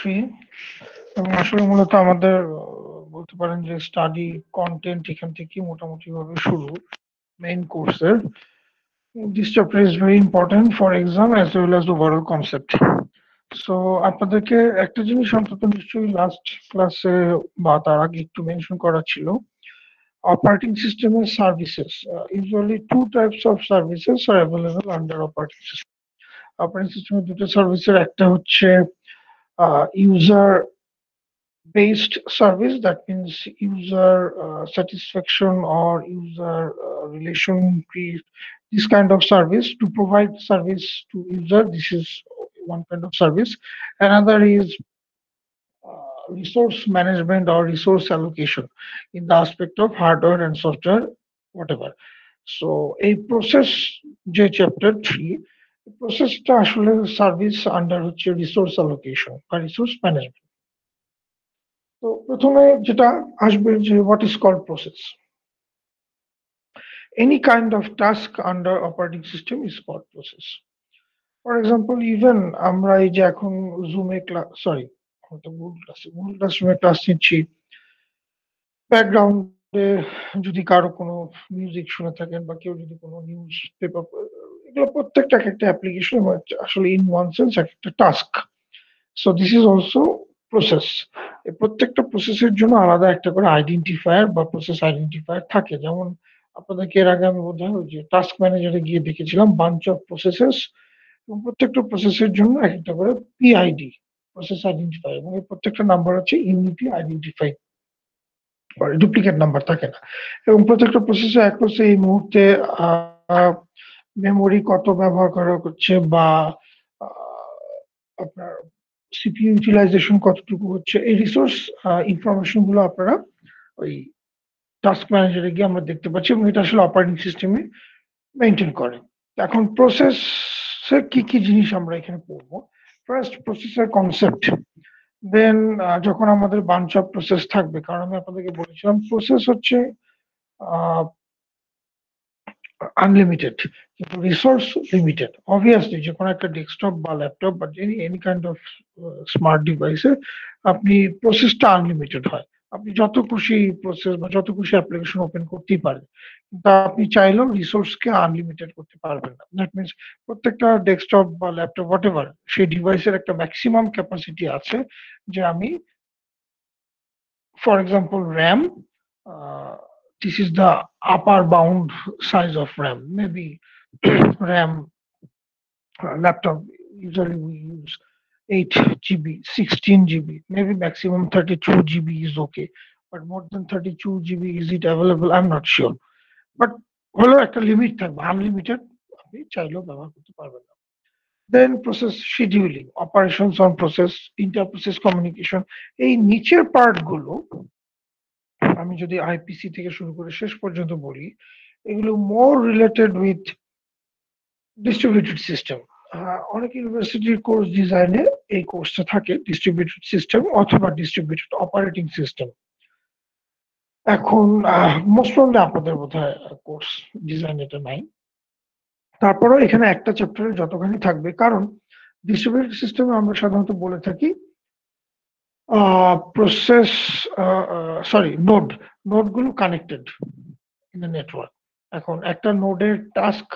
Three এবং আসলে মূলত আমাদের বলতে পারেন যে স্টাডি কন্টেন্ট এখান থেকে মোটামুটি ভাবে শুরু মেইন কোর্সের। This chapter is very important for exam as well as overall concept. So আপনাদেরকে একটা জিনিস অন্তত নিশ্চয়ই লাস্ট ক্লাসে বা তার আগে একটু মেনশন করা ছিল, অপারেটিং সিস্টেমের services. Usually two types of services are available under operating system. অপারেটিং সিস্টেমের দুটো সার্ভিসের একটা হচ্ছে user based service, that means user satisfaction or user relation create this kind of service to provide service to user. This is one kind of service. Another is resource management or resource allocation in the aspect of hardware and software, whatever. So a process যে chapter 3, প্রসেসটা আসলে service under হচ্ছে resource allocation বা resource management. তো প্রথমে যেটা আসবে যে what is called process. Any kind of task under operating system is called process. For example even আমরা এই যে এখন জুমে ক্লাস, সরি হয়তো গুগল ক্লাসরুমে ক্লাস নিচ্ছি, ব্যাকগ্রাউন্ডে যদি কারো কোনো মিউজিক শুনে থাকেন বা কেউ যদি কোনো নিউজ পেপার, এগুলো প্রত্যেকটা এক একটা অ্যাপ্লিকেশন আসলে ইন ওয়ান সেন্স এক একটা task. So this is also process. এই প্রত্যেকটা প্রসেসের জন্য আলাদা একটা করে আইডেন্টিফায়ার বা প্রসেস আইডেন্টিফায়ার থাকে। যেমন আপনাদেরকে এর আগে আমি বোধহয় ওই যে টাস্ক ম্যানেজারে গিয়ে দেখেছিলাম বাঞ্চ অফ প্রসেসেস, এবং প্রত্যেকটা প্রসেসের জন্য এক একটা করে পিআইডি, প্রসেস আইডেন্টিফায়ার, এবং এই প্রত্যেকটা নাম্বার হচ্ছে ইউনিকলি আইডেন্টিফাইড, ডুপ্লিকেট নাম্বার থাকে না। এবং প্রত্যেকটা প্রসেসে এক হচ্ছে এই মুহূর্তে মেমোরি কত ব্যবহার করা হচ্ছে বা আপনার সিপিইউ ইউটিলাইজেশন কতটুকু হচ্ছে, এই রিসোর্স ইনফরমেশন গুলো আপনারা ওই টাস্ক ম্যানেজারে গিয়ে আমরা দেখতে পাচ্ছি, এবং এটা আসলে অপারেটিং সিস্টেমে মেনটেন করে। এখন প্রসেসের কি কি জিনিস আমরা এখানে পড়বো। ফার্স্ট প্রসেসের কনসেপ্ট, দেন যখন আমাদের বাঞ্চ অফ প্রসেস থাকবে, কারণ আমি আপনাদেরকে বলেছিলাম প্রসেস হচ্ছে আনলিমিটেড কিন্তু রিসোর্স লিমিটেড। অবভিয়াসলি যে কোনো একটা ডেস্কটপ বা ল্যাপটপ বা এনি কাইন্ড অফ স্মার্ট ডিভাইসে আপনি প্রসেসটা আনলিমিটেড হয়, আপনি যত খুশি প্রসেস বা যত খুশি অ্যাপ্লিকেশন ওপেন করতেই পারেন, কিন্তু আপনি চাইলেও রিসোর্সকে আনলিমিটেড করতে পারবেন না। দ্যাট মিনস প্রত্যেকটা ডেস্কটপ বা ল্যাপটপ হোয়াট এভার সেই ডিভাইসের একটা ম্যাক্সিমাম ক্যাপাসিটি আছে, যে আমি for example RAM, this is the upper bound size of RAM, maybe RAM laptop usually we use 8 GB, 16 GB, maybe maximum 32 GB is okay, but more than 32 GB is it available, I'm not sure, but হলো একটা limit থাকবে, unlimited আপনি চাইলেও ব্যবহার করতে পারবেন না। Then process scheduling, operations on process, inter process communication, এই নিচের পার্ট গুলো আমি যদি আইপিসি থেকে শুরু করে শেষ পর্যন্ত বলি, এগুলো মোর রিলেটেড উইথ ডিস্ট্রিবিউটেড সিস্টেম। অনেক ইউনিভার্সিটির কোর্স ডিজাইনে এই কোর্সটা থাকে ডিস্ট্রিবিউটেড সিস্টেম অথবা ডিস্ট্রিবিউটেড অপারেটিং সিস্টেম। এখন মোস্ট প্রবলি আপনাদের বোধহয় কোর্স ডিজাইন এটা নাই, তারপরেও এখানে একটা চ্যাপ্টারে যতখানি থাকবে, কারণ ডিস্ট্রিবিউটেড সিস্টেমে আমরা সাধারণত বলে থাকি প্রসেস, সরি নোডগুলো কানেক্টেড ইন দ্য নেটওয়ার্ক। এখন একটা নোডের টাস্ক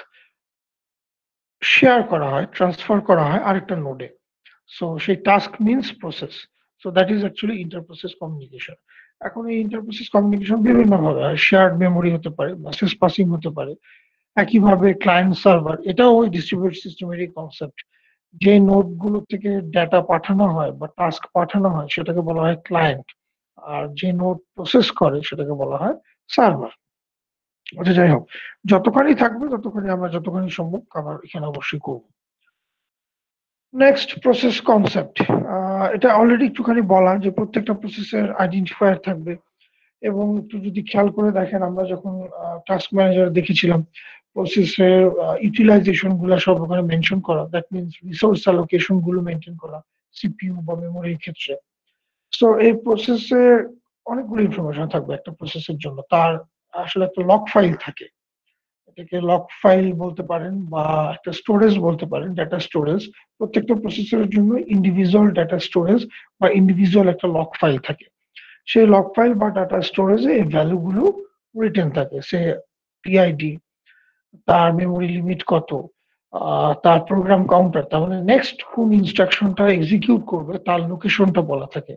শেয়ার করা হয়, ট্রান্সফার করা হয় আরেকটা নোডে, সো সেই task means process. So that is actually interprocess communication. এখন এই ইন্টারপ্রসেস কমিউনিকেশন বিভিন্ন ভাবে হয়, শেয়ার্ড মেমোরি হতে পারে, মেসেজ পাসিং হতে পারে, একইভাবে ক্লায়েন্ট সার্ভার, এটাও ওই ডিস্ট্রিবিউটেড সিস্টেমেরই কনসেপ্ট। যে নোড গুলো থেকে ডেটা পাঠানো হয় বা টাস্ক পাঠানো হয় সেটাকে বলা হয় ক্লায়েন্ট, আর যে নোড প্রসেস করে সেটাকে বলা হয় সার্ভার। আচ্ছা যাই হোক, যতখানি থাকবে ততখানি আমরা যতখানি সম্ভব কভার এখানে অবশ্যই করব। নেক্সট প্রসেস কনসেপ্ট, এটা অলরেডি একটুখানি বলা যে প্রত্যেকটা প্রসেসের আইডেন্টিফায়ার থাকবে, এবং একটু যদি খেয়াল করে দেখেন আমরা যখন টাস্ক ম্যানেজার দেখেছিলাম প্রসেসের ইউটিলাইজেশন গুলা সব ওখানে মেনশন করা, দ্যাট মিনস রিসোর্স অ্যালোকেশন গুলো মেনটেন করা সিপিইউ বা মেমোরির ক্ষেত্রে। সো এই প্রসেসে অনেকগুলো ইনফরমেশন থাকবে একটা প্রসেসের জন্য, তার আসলে একটা লগ ফাইল থাকে, এটাকে লক ফাইল বলতে পারেন বা একটা স্টোরেজ বলতে পারেন, ডাটা স্টোরেজ। প্রত্যেকটা প্রসেসরের জন্য ইন্ডিভিজুয়াল ডাটা স্টোরেজ বা ইন্ডিভিজুয়াল একটা লক ফাইল থাকে। সেই লক ফাইল বা ডাটা স্টোরেজে এই ভ্যালু গুলো রিটেন থাকে, সে পিআইডি, তার মেমোরি লিমিট কত, তার প্রোগ্রাম কাউন্টার, তার মানে নেক্সট কোন ইনস্ট্রাকশনটা এক্সিকিউট করবে তার লোকেশনটা বলা থাকে।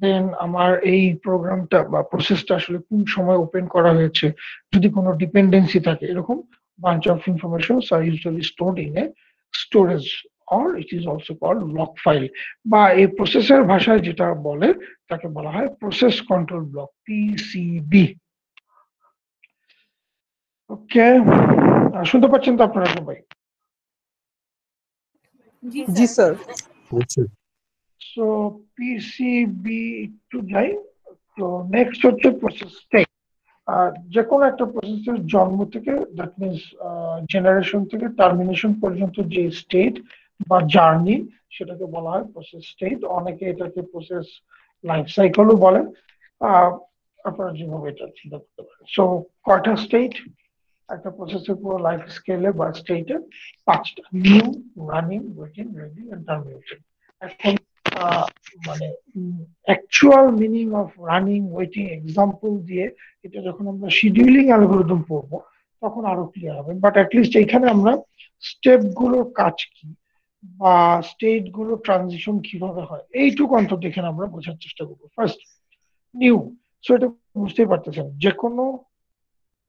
দেন আমার এই প্রোগ্রামটা বা প্রসেসটা আসলে কোন সময় ওপেন করা হয়েছে, যদি কোনো ডিপেন্ডেন্সি থাকে, এরকম bunch of informations are usually stored in a storage, or it is also called log file, বা এই প্রসেসর ভাষায় যেটা বলে তাকে বলা হয় প্রসেস কন্ট্রোল ব্লক, পিসিবি। ওকে, শুনতে পাচ্ছেন তো আপনারা সবাই? জি স্যার। সো পিসিবি একটু যাই। তো নেক্সট হচ্ছে প্রসেস স্টেট। যে কোনো একটা প্রসেসের জন্ম থেকে, দ্যাট মিনস জেনারেশন থেকে টার্মিনেশন পর্যন্ত যে স্টেট বা জার্নি, সেটাকে বলা হয় প্রসেস স্টেট। অনেকে এটাকে প্রসেস লাইফ সাইকেলও বলেন। আপনারা যেভাবে এটা চিন্তা করতে পারেন। সো কয়টা স্টেট একটা প্রসেসের পুরো লাইফ স্কেলে বা স্টেটে? 5টা: new, running, waiting, ready and termination. এখন মানে actual meaning of running, waiting example দিয়ে এটা যখন আমরা শিডিউলিং অ্যালগরিদম পড়বো তখন আরো ক্লিয়ার হবে। বাট অ্যাটলিস্ট এখানে আমরা স্টেপ গুলোর কাজ কি বা স্টেট গুলো ট্রানজিশন কিভাবে হয় এইটুকু অন্তত এখানে আমরা বোঝার চেষ্টা করবো। First, new. সো এটা বুঝতেই পারতেছেন, যে কোনো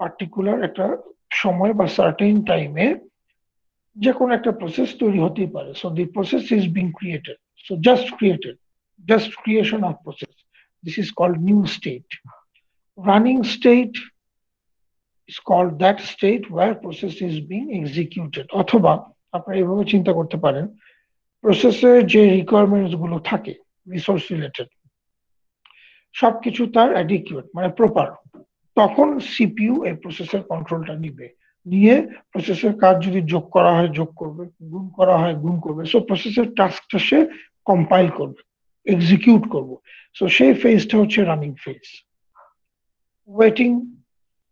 পার্টিকুলার একটা সময় বা সার্টেন টাইমে যে কোনো একটা প্রসেস তৈরি হতেই পারে। So the process is being created, so just created, just creation of process, this is called new state. Running state is called that state where process is being executed, অথবা আপনারা এইভাবে চিন্তা করতে পারেন, প্রসেসে যে রিকোয়ারমেন্টস গুলো থাকে রিসোর্স রিলেটেড সবকিছু তার অ্যাডিকুয়েট মানে প্রপার, তখন সিপিইউ এই প্রসেসের কন্ট্রোলটা নিবে, নিয়ে প্রসেসের কাজ যদি যোগ করা হয় যোগ করবে, গুণ করা হয় গুণ করবে। সো প্রসেসের টাস্কটা সে কম্পাইল করবে, এক্সিকিউট করবে। সো সেই ফেজটা হচ্ছে running phase. Waiting,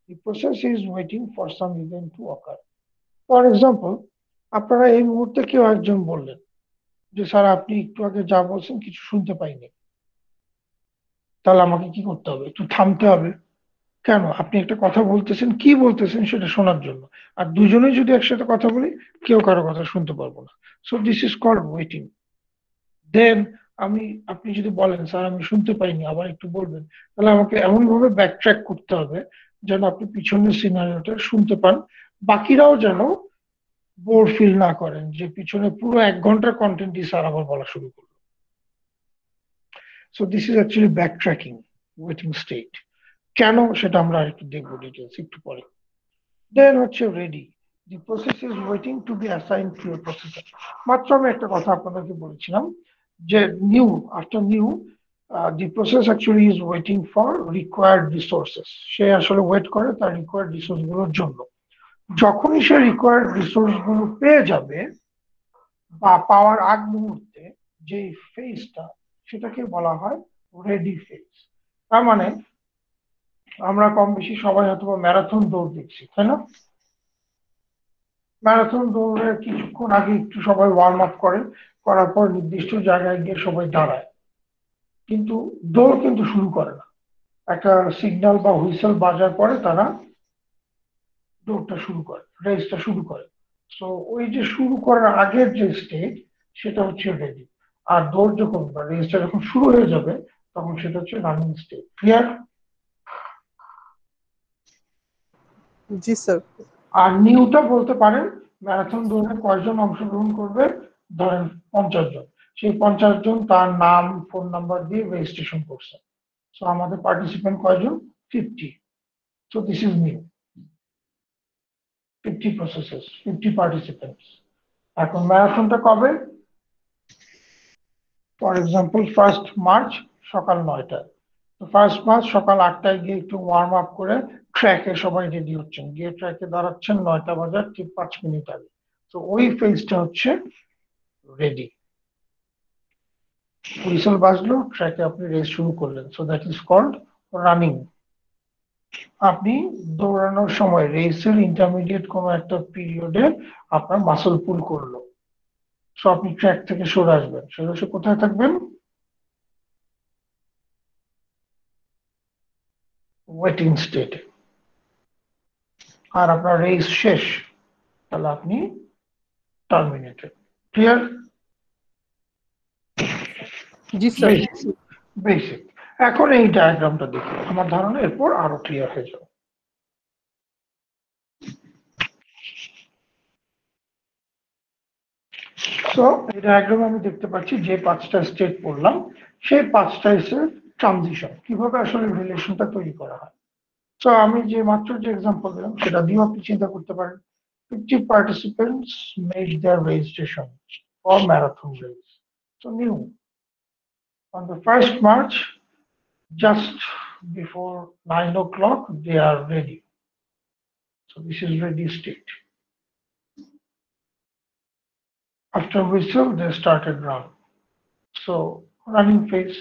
the process is waiting for some event to occur. For example, আপনারা এই মুহূর্তে কেউ একজন বললেন যে স্যার আপনি একটু আগে যা বলছেন কিছু শুনতে পাইনি, তাহলে আমাকে কি করতে হবে? একটু থামতে হবে। কেন? আপনি একটা কথা বলতেছেন, কি বলতেছেন সেটা শোনার জন্য। আর দুজনেই যদি একসাথে কথা বলি, কেউ কারো কথা শুনতে পারবো না। So this is called waiting. Then আপনি যদি বলেন স্যার আমি শুনতে পাইনি, আবার একটু বলবেন, তাহলে আমাকে এমন ভাবে ব্যাক ট্র্যাক করতে হবে যেন আপনি পিছনের সিনারিওটা শুনতে পান, বাকিরাও যেন বোর ফিল না করেন যে পিছনে পুরো 1 ঘন্টার কন্টেন্টই স্যার আবার বলা শুরু করলো। So this is actually back tracking, waiting state. কেন সেটা আমরা আরেকটু দেখবো ডিটেলস একটু পরে। দেন হচ্ছে ready, the process is waiting to be assigned to a processor. মাত্র আমি একটা কথা আপনাদেরকে বলেছিলাম যে new, after new the process actually is waiting for required resources. সে আসলে ওয়েট করে তার রিকোয়ার্ড রিসোর্স গুলোর জন্য। যখনই সে রিকোয়ার্ড রিসোর্স গুলো পেয়ে যাবে বা পাওয়ার আগ মুহূর্তে যে ফেজটা, সেটাকে বলা হয় রেডি ফেজ। তার মানে আমরা কম বেশি সবাই হয়তো ম্যারাথন দৌড় দেখছি, তাই না? ম্যারাথন দৌড়ের কিছুক্ষণ আগে একটু সবাই ওয়ার্ম আপ করে, করার পর নির্দিষ্ট জায়গায় গিয়ে সবাই দাঁড়ায়, কিন্তু দৌড় কিন্তু শুরু করে না। একটা সিগন্যাল বা হুইসেল বাজার পরে তারা দৌড়টা শুরু করে, রেসটা শুরু করে। সো ওই যে শুরু করার আগের যে স্টেজ, সেটা হচ্ছে রেডি। আর দৌড় যখন বা রেসটা যখন শুরু হয়ে যাবে তখন সেটা হচ্ছে রানিং স্টেজ। ক্লিয়ার? জি স্যার। আর নিউটা বলতে পারেন ম্যারাথন দৌড়ে কয়জন অংশগ্রহণ করবে, ধরেন 50 জন। সেই 50 জন তার নাম ফোন নাম্বার দিয়ে রেজিস্ট্রেশন করছে। সো আমাদের পার্টিসিপেন্ট কয়জন? 50। So this is new, 50 processes, 50 participants. এখন ম্যারাথনটা কবে? ফর এক্সাম্পল 1 মার্চ সকাল 9টায়। তো 1 মার্চ সকাল 8টায় গিয়ে একটু ওয়ার্ম আপ করে ট্র্যাকে সবাই রেডি হচ্ছেন, গিয়ে ট্র্যাকে দাঁড়াচ্ছেন 9টা বাজার ঠিক 5 মিনিট আগে। তো ওই ফেজটা হচ্ছে রেডি। হুইসেল বাজলো, ট্র্যাকে আপনি রেস শুরু করলেন, so that is called running. আপনি দৌড়ানোর সময় রেসের ইন্টারমিডিয়েট কোনো একটা পিরিয়ডে আপনার মাসল পুল করলো, সো আপনি ট্র্যাক থেকে সরে আসবেন, সরে এসে কোথায় থাকবেন? ওয়েটিং স্টেটে। আর আপনার রেস শেষ, তাহলে আপনি টার্মিনেটেড। ক্লিয়ার? জি স্যার। বেসিক। এখন এই ডায়াগ্রামটা দেখি, আমার ধারণা এরপর আরো ক্লিয়ার হয়ে যাবে। সো এই ডায়াগ্রামে আমি দেখতে পাচ্ছি যে 5টা স্টেট পড়লাম, সেই 5টা ট্রানজিশন কিভাবে আসলে রিলেশনটা তৈরি করা হয়। সো আমি যে মাত্র যে এক্সাম্পল দিলাম সেটা দিয়েও আপনি চিন্তা করতে পারেন। 50 participants made their registration for marathon race. So new on the 1st March, just before 9 o'clock, they are ready. So this is ready state. After whistle, they started run. So running phase,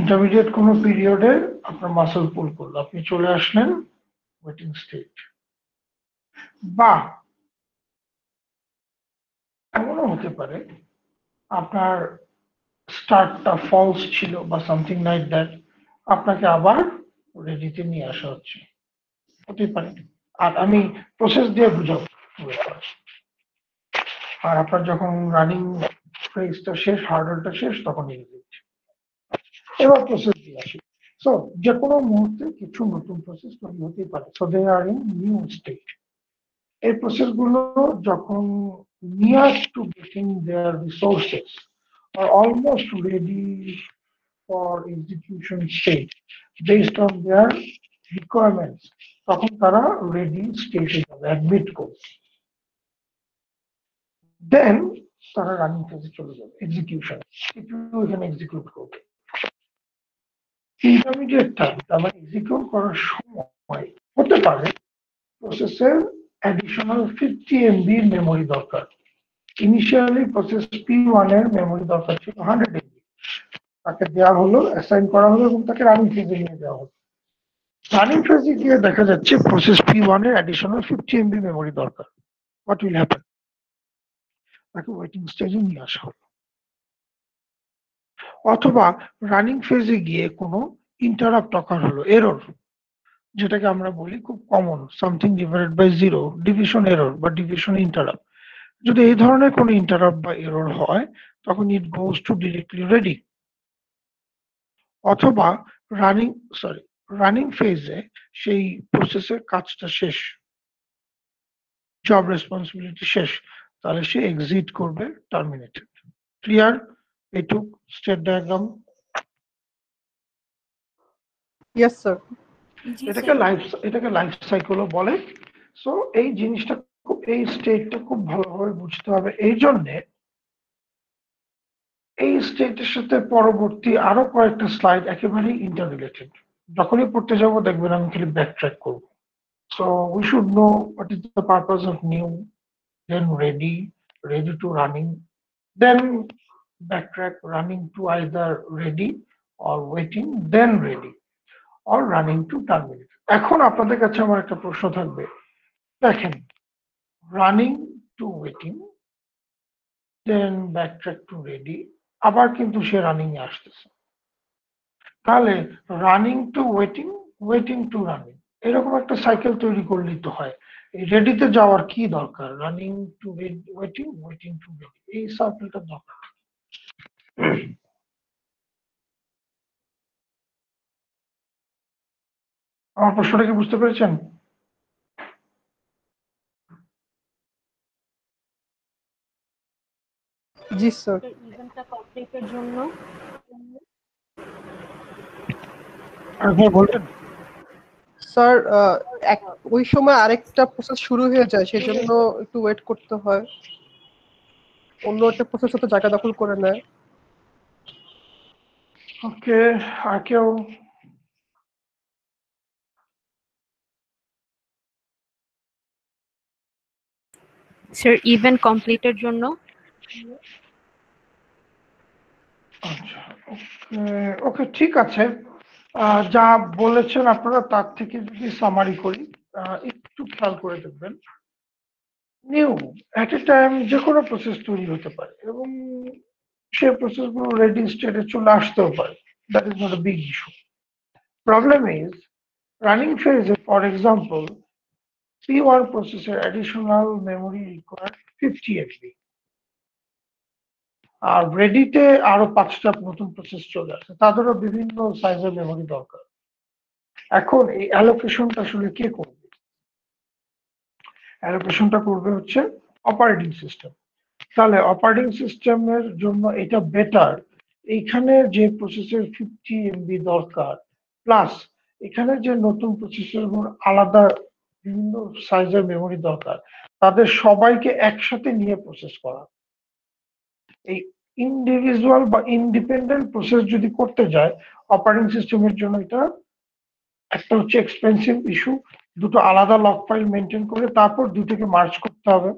intermediate কোনো পিরিয়ডে আপনার muscle pull করলো, আপনি চলে আসলেন waiting state. বা এমনও হতে পারে আপনার স্টার্টটা ফলস ছিল বা সামথিং লাইক দ্যাট, আপনাকে আবার রেডিতে নিয়ে আসা হচ্ছে, হতেই পারে। আর আমি প্রসেস দিয়ে বুঝাবো। আর আপনার যখন রানিং ফেজটা শেষ, হার্ডলটা শেষ, তখন এক্সিট। এবার প্রসেস দিয়ে আসি। সো যে কোনো মুহূর্তে কিছু নতুন প্রসেস তৈরি হতেই পারে, so they are in new state. এই প্রসেসগুলো যখন near to getting their resources are almost ready for execution state based on their requirements, তখন তারা রেডি স্টেটে যাবে, অ্যাডমিট করবে। দেন তারা রানিং ফেজে চলে যাবে, এক্সিকিউশন এখানে এক্সিকিউট করবে। ইন্টারমিডিয়েট টাইম, তার মানে এক্সিকিউট করার সময় হতে পারে প্রসেসের অ্যাডিশনাল 50 MB মেমোরি দরকার। ইনিশিয়ালি প্রসেস P1 এর মেমোরি দরকার ছিল 100 MB, তাকে দেওয়া হলো, অ্যাসাইন করা হলো এবং তাকে রানিং ফেজে নিয়ে যাওয়া হলো। রানিং ফেজে গিয়ে দেখা যাচ্ছে প্রসেস P1 এর অ্যাডিশনাল 50 MB মেমোরি দরকার। What will happen? তাকে ওয়েটিং স্টেজে নিয়ে আসা হলো। অথবা রানিং ফেজে গিয়ে কোনো ইন্টারাপ্ট অকার হলো, এরর, যেটাকে আমরা বলি খুব common something divided by zero, division error বা ডিভিশন ইন্টারাপ্ট। যদি এই ধরনের কোনো ইন্টারাপ্ট বা এরর হয়, তখন it goes to directly ready. অথবা রানিং রানিং ফেজে সেই প্রসেসের কাজটা শেষ, জব রেসপন্সিবিলিটি শেষ, তাহলে সে এক্সিট করবে, টার্মিনেটেড। ক্লিয়ার? এইটুক স্টেট ডায়াগ্রাম। Yes sir. এটাকে লাইফ সাইকেলও বলে। সো এই জিনিসটা খুব, এই স্টেটটা খুব ভালোভাবে বুঝতে হবে। এই জন্যে এই স্টেটের সাথে পরবর্তী আরো কয়েকটা স্লাইড একেবারেই ইন্টাররিলেটেড। যখনই পড়তে যাব দেখবেন আমি খালি ব্যাক ট্র্যাক করবো। So we should know what is the purpose of new, then ready, ready to running, then backtrack, running to either ready or waiting, then ready or running to terminate. এখন আপনাদের কাছে আমার একটা প্রশ্ন থাকবে, দেখেন running to waiting, then backtrack to ready, আবার কিন্তু সে রানিং এ আসতেছে, তাহলে running to waiting, waiting to running, এরকম একটা সাইকেল তৈরি করলেই তো হয়। এই রেডিতে যাওয়ার কি দরকার? Running to waiting, waiting to ready, এই সাইকেলটা দরকার। আমার প্রশ্নটা কি বুঝতে পেরেছেন? জি স্যার। ইভেন্টটা কমপ্লিটের জন্য আরেকবার বলবেন? স্যার ওই সময় আরেকটা প্রসেস শুরু হয়ে যায়, সেজন্য একটু ওয়েট করতে হয়, অন্য একটা প্রসেস হতে জায়গা দখল করে নেয়। ওকে, আর কেউ? স্যার ইভেন্ট কমপ্লিটের জন্য আচ্ছা, ওকে ওকে, ঠিক আছে। যা বলেছেন আপনারা তার থেকে যদি সামারি করি, একটু খেয়াল করে দেখবেন, নিউ এট এ টাইম যে কোনো প্রসেস তৈরি হতে পারে এবং সেই প্রসেসগুলো রেডি স্টেটে চলে আসতেও পারে। That is not a big issue. Problem is running phase, for example, P1 processor additional memory required 50 MB, আর রেডিতে আরো 5টা নতুন প্রসেস চলে আসে, তাদেরও বিভিন্ন সাইজের মেমোরি দরকার। এখন এই অ্যালোকেশনটা আসলে কে করবে? অ্যালোকেশনটা করবে হচ্ছে অপারেটিং সিস্টেম। তাহলে অপারেটিং সিস্টেমের জন্য এটা বেটার, এইখানে যে প্রসেসর 50 MB দরকার প্লাস এখানে যে নতুন প্রসেসর আলাদা বিভিন্ন সাইজের মেমোরি দরকার, তাদের সবাইকে একসাথে নিয়ে প্রসেস করা। এই ইন্ডিভিজুয়াল বা ইন্ডিপেন্ডেন্ট প্রসেস যদি করতে যায় অপারেটিং সিস্টেমের জন্য, এটা একটা হচ্ছে এক্সপেন্সিভ ইস্যু, দুটো আলাদা লক ফাইল মেনটেন করে তারপর দুটোকে মার্জ করতে হবে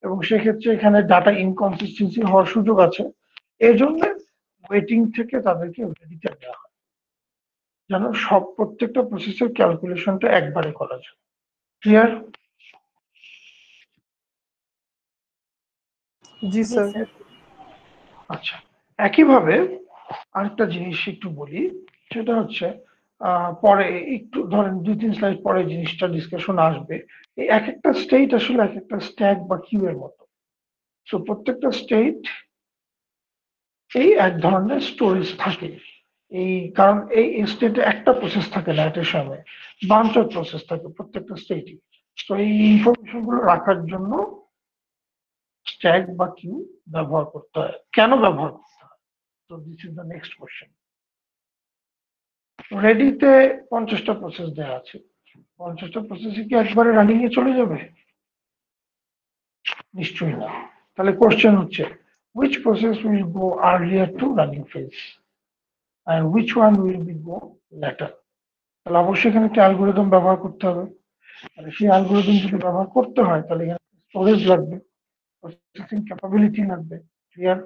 এবং সেক্ষেত্রে এখানে ডাটা ইনকনসিস্টেন্সি হওয়ার সুযোগ আছে। এই জন্য ওয়েটিং থেকে তাদেরকে রেডিতে দেওয়া হয়, যেন সব প্রত্যেকটা প্রসেসের ক্যালকুলেশনটা একবারে করা যায়। ক্লিয়ার? জি জি স্যার। স্যার। আচ্ছা, একইভাবে আরেকটা জিনিস একটু বলি, সেটা হচ্ছে পরে একটু ধরেন 2-3 স্লাইড পরে জিনিসটা ডিসকাশন আসবে। এই এক একটা স্টেট আসলে এক একটা স্ট্যাক বা কিউ এর মতো। সো প্রত্যেকটা স্টেট এই এক ধরনের স্টোরেজ থাকে। এই কারণ এই স্টেটে একটা প্রসেস থাকে না একটা সময়, বাঞ্চ অফ প্রসেস থাকে প্রত্যেকটা স্টেটই। তো এই ইনফরমেশন গুলো রাখার জন্য স্ট্যাক বা কিউ ব্যবহার করতে হয়। কেন ব্যবহার করতে হয়? তো this is the next question. রেডিতে 50টা প্রসেস দেওয়া আছে, 50টা প্রসেসে কি একবারে রানিং এ চলে যাবে? নিশ্চয়ই না। তাহলে কোশ্চেন হচ্ছে which process will go earlier to running phase and which one will be go later? তাহলে অবশ্যই এখানে একটা অ্যালগোরিদম ব্যবহার করতে হবে। তাহলে সেই অ্যালগোরিদম যদি ব্যবহার করতে হয় তাহলে এখানে স্টোরেজ লাগবে, প্রসেসিং ক্যাপাবিলিটি লাগবে। Clear?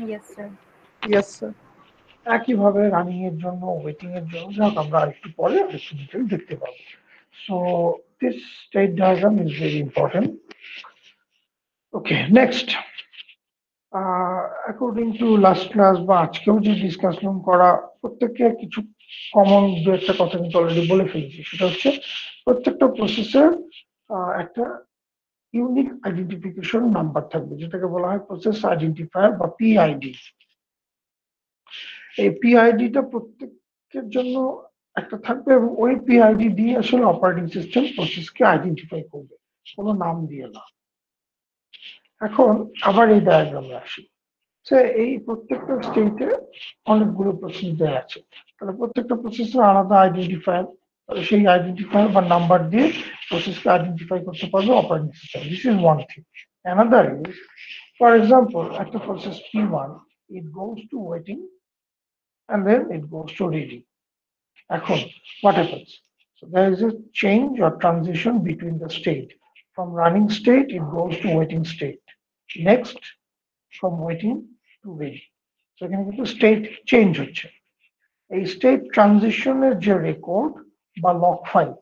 Yes sir. Yes sir. একইভাবে রানিং এর জন্য, ওয়েটিং এর জন্য, যাক আমরা আরেকটু পরে আরেকটু ডিটেল দেখতে পাবো। So this state diagram is very important. Okay, next. According to last class বা আজকেও যে ডিসকাশন করা, প্রত্যেককে কিছু কমন দু একটা কথা কিন্তু অলরেডি বলে ফেলেছি। সেটা হচ্ছে প্রত্যেকটা প্রসেসের একটা ইউনিক আইডেন্টিফিকেশন নাম্বার থাকবে, যেটাকে বলা হয় প্রসেস আইডেন্টিফায়ার বা পিআইডি। এই পিআইডিটা প্রত্যেকের জন্য একটা থাকবে এবং ওই পিআইডি দিয়ে আসলে অপারেটিং সিস্টেম প্রসেসকে আইডেন্টিফাই করবে, কোনো নাম দিয়ে না। এখন আবার এই ডায়াগ্রামে আসি। এই প্রত্যেকটা স্টেটে অনেকগুলো প্রসেস দেওয়া আছে, তাহলে প্রত্যেকটা প্রসেসের আলাদা আইডেন্টিফায়ার, সেই আইডেন্টিফায়ার বা নাম্বার দিয়ে প্রসেসকে আইডেন্টিফাই করতে পারবে operating system. This is one thing. Another is, for example, একটা process P1, it goes to waiting and then it goes to ready. এখন what happens? So there is a change or transition between the state. From running state, it goes to waiting state. Next, from waiting to ready. So এখানে কিন্তু state change হচ্ছে। এই state ট্রানজিশনের যে record বা lock file,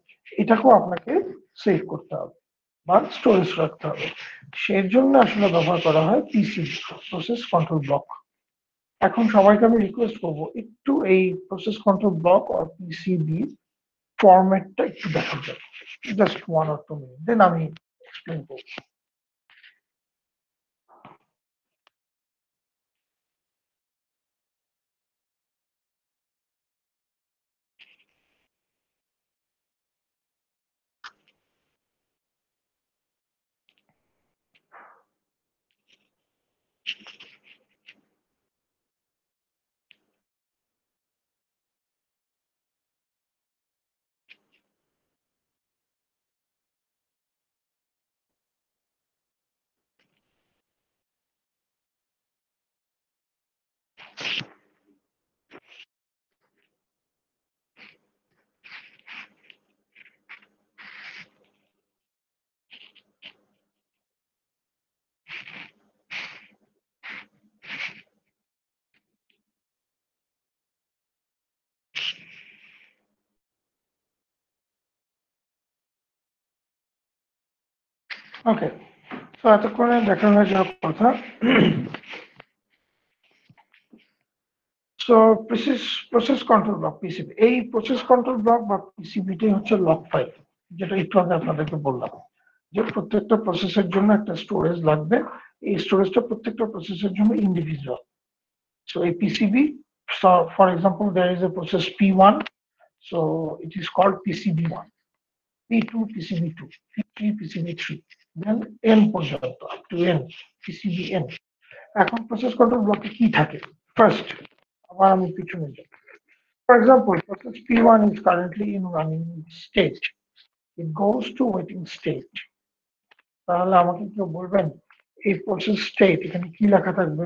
এটাকেও আপনাকে save করতে হবে বা স্টোরেজ রাখতে হবে। সেই জন্য আসলে ব্যবহার করা হয় পিসিবি, প্রসেস কন্ট্রোল ব্লক। এখন সবাইকে আমি রিকোয়েস্ট করবো একটু এই প্রসেস কন্ট্রোল ব্লক আর পিসিবি ফরম্যাটটা একটু দেখার জন্য, জাস্ট 1 or 2 মিনিট, দেন আমি এক্সপ্লেন করবো। ওকে, তো এতক্ষণে দেখানো হয়ে যাওয়ার কথা। So process control block PCB, এই প্রসেস কন্ট্রোল ব্লক বা পিসিবিটাই হচ্ছে লক ফাইল, যেটা একটু আগে আপনাদেরকে বললাম যে প্রত্যেকটা প্রসেসের জন্য একটা স্টোরেজ লাগবে। এই স্টোরেজটা প্রত্যেকটা প্রসেসের জন্য ইন্ডিভিজুয়াল। সো এই PCB, for example there is a process P1, so it is called PCB1, P2 PCB2, P3 PCB3, then N পর্যন্ত, up to N, PCBN। এখন প্রসেস কন্ট্রোল ব্লকে কি থাকে? ফার্স্ট, আবার আমি পিছনে যাই। For example, process P1 is currently in running state. It goes to waiting state. তাহলে আমাকে কেউ বলবেন এই প্রসেস স্টেট এখানে কি লেখা থাকবে?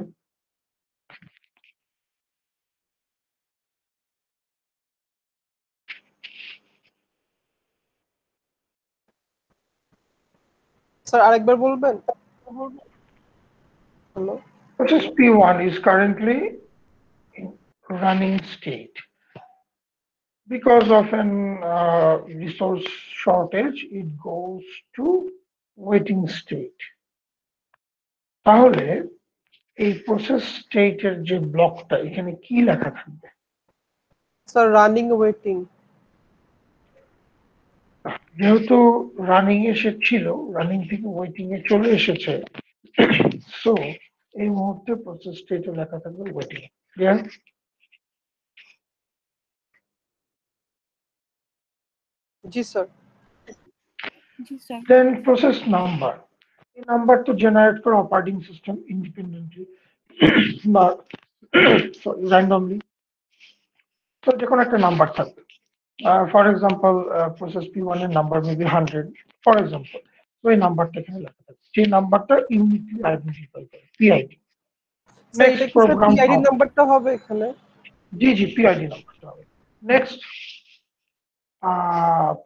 স্যার আরেকবার বলবেন? Hello. Process P1 is currently in running state. Because of an resource shortage, it goes to waiting state. তাহলে এই প্রসেস স্টেটের যে ব্লকটা এখানে কি লেখা থাকবে? Sir running waiting. যেহেতু রানিং এসে ছিল, রানিং থেকে ওয়েটিং এ চলে এসেছে, সো এই মুহূর্তে প্রসেস স্টেটে লেখা থাকবে ওয়েটিং। ক্লিয়ার? জি স্যার। জি স্যার। দেন প্রসেস নাম্বার, এই নাম্বার তো জেনারেট করে অপারেটিং সিস্টেম ইন্ডিপেন্ডেন্টলি বা সরি র্যান্ডমলি, তো যে কোনো একটা নাম্বার থাকবে। ফর এক্সাম্পল প্রসেস P1 এর নাম্বার মেবি 100 ফর এক্সাম্পল, তো এই নাম্বারটা এখানে লেখা থাকবে, সেই নাম্বারটা ইউনিকলি আইডেন্টিফাই করে, পিআইডি। স্যার এটা নেক্সট কি স্যার প্রোগ্রাম পিআইডি কাউন্ট, নাম্বারটা হবে এখানে? জি জি পিআইডি নাম্বারটা হবে। Next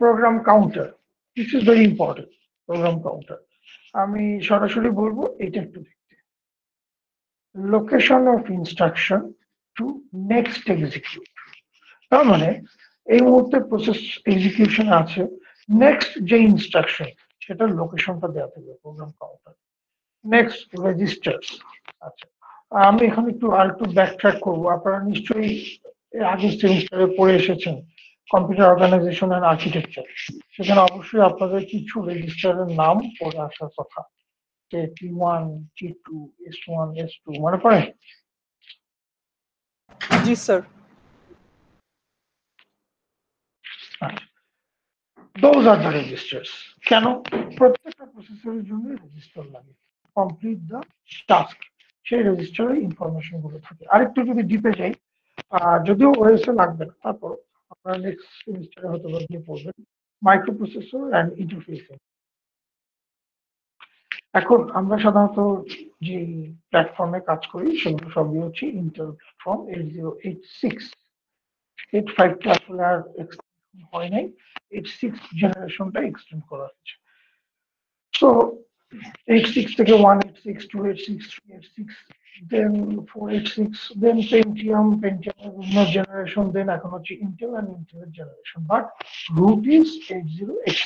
program counter, this is very important. Program counter আমি সরাসরি বলবো এটা একটু দেখতে, location of instruction to next execute. তার মানে এই মুহূর্তে প্রসেস এক্সিকিউশন আছে, নেক্সট যে ইনস্ট্রাকশন সেটার লোকেশনটা দেওয়া থাকবে প্রোগ্রাম কাউন্টার। Next registers. আচ্ছা, আমি এখানে একটু আর একটু ব্যাকট্র্যাক করবো। আপনারা নিশ্চয়ই এর আগের সেমিস্টারে পড়ে এসেছেন কম্পিউটার অর্গানাইজেশন এন্ড আর্কিটেকচার, সেখানে অবশ্যই আপনাদের কিছু রেজিস্টারের নাম পড়ে আসার কথা, যে T1, T2, S1, S2, মনে পড়ে? জি sir. Those are the registers. কেন? প্রত্যেকটা প্রসেসরের জন্য রেজিস্টার লাগে, কমপ্লিট দ্য টাস্ক, সেই রেজিস্টারে ইনফরমেশন গুলো থাকে। আরেকটু যদি ডিপে যাই, যদিও ওএসএ লাগবে না, তারপর আপনারা নেক্সট সেমিস্টারে হয়তো গিয়ে পড়বেন মাইক্রো প্রসেসর অ্যান্ড ইন্টারফেসিং। এখন আমরা সাধারণত যে প্ল্যাটফর্মে কাজ করি সেগুলো সবই হচ্ছে ইন্টেল প্ল্যাটফর্ম 8086। 85টা আসলে আর এক্সটেনশন হয় নাই, 86 জেনারেশনটা এক্সটেন্ড করা হয়েছে। সো 86 থেকে 186, 286, 386, দেন 486, দেন পেন্টিয়ামের বিভিন্ন জেনারেশন, দেন এখন হচ্ছে ইন্টেল অ্যান্ড ইন্টেলের জেনারেশন, বাট রুট ইজ 8086।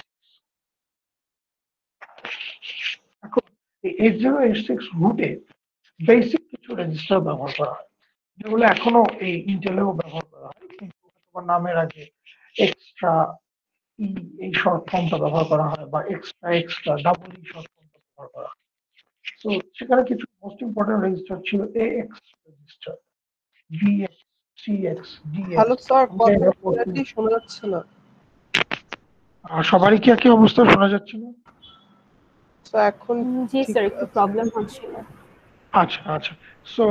এখন এই 8086 রুটে বেসিক কিছু রেজিস্টার ব্যবহার করা হয়, যেগুলো এখনো এই ইন্টেলেও ব্যবহার করা হয়, কিন্তু তোমার নামের আগে এক্সট্রা ই এই শর্ট ফর্মটা ব্যবহার করা হয়, বা এক্সট্রা ডাবল ই শর্ট ফর্মটা ব্যবহার করা হয়। তো সেখানে কিছু মোস্ট ইম্পর্টেন্ট রেজিস্টার ছিল AX register, BX, CX, DX। Hello sir, কথা ক্লিয়ারলি শোনা যাচ্ছে না। সবারই কি একই অবস্থা শোনা যাচ্ছে না? তো এখন জি স্যার, একটু প্রবলেম হচ্ছিল। আচ্ছা আচ্ছা, সো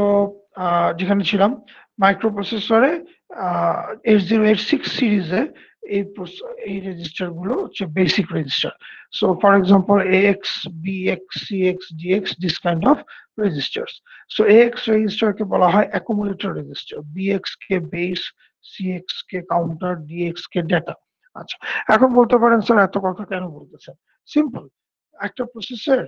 যেখানে ছিলাম, মাইক্রো প্রসেসরে 8086 সিরিজে এই রেজিস্টার গুলো হচ্ছে basic register. So for example AX, BX, CX, DX, this kind of registers. So AX register কে বলা হয় অ্যাকুমুলেটর রেজিস্টার, BX কে বেস, CX কে কাউন্টার, DX কে ডেটা। আচ্ছা, এখন বলতে পারেন স্যার এত কথা কেন বলতেছেন? সিম্পল, একটা প্রসেসর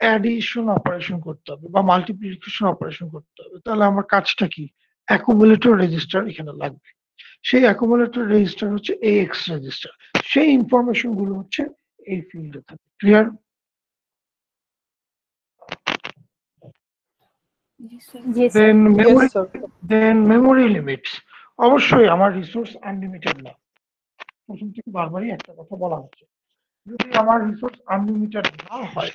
অ্যাডিশন অপারেশন করতে হবে বা মাল্টিপ্লিকেশন অপারেশন করতে হবে, তাহলে আমার কাজটা কি? অ্যাকুমুলেটর রেজিস্টার এখানে লাগবে। সেই অ্যাকুমুলেটর রেজিস্টার হচ্ছে AX রেজিস্টার, সেই ইনফরমেশন গুলো হচ্ছে এই ফিল্ডে থাকে। ক্লিয়ার? Yes, sir. দেন Yes, memory sir. Memory limits. অবশ্যই আমার রিসোর্স আনলিমিটেড না, প্রথম থেকে বারবারই একটা কথা বলা হচ্ছে। যদি আমার রিসোর্স আনলিমিটেড না হয়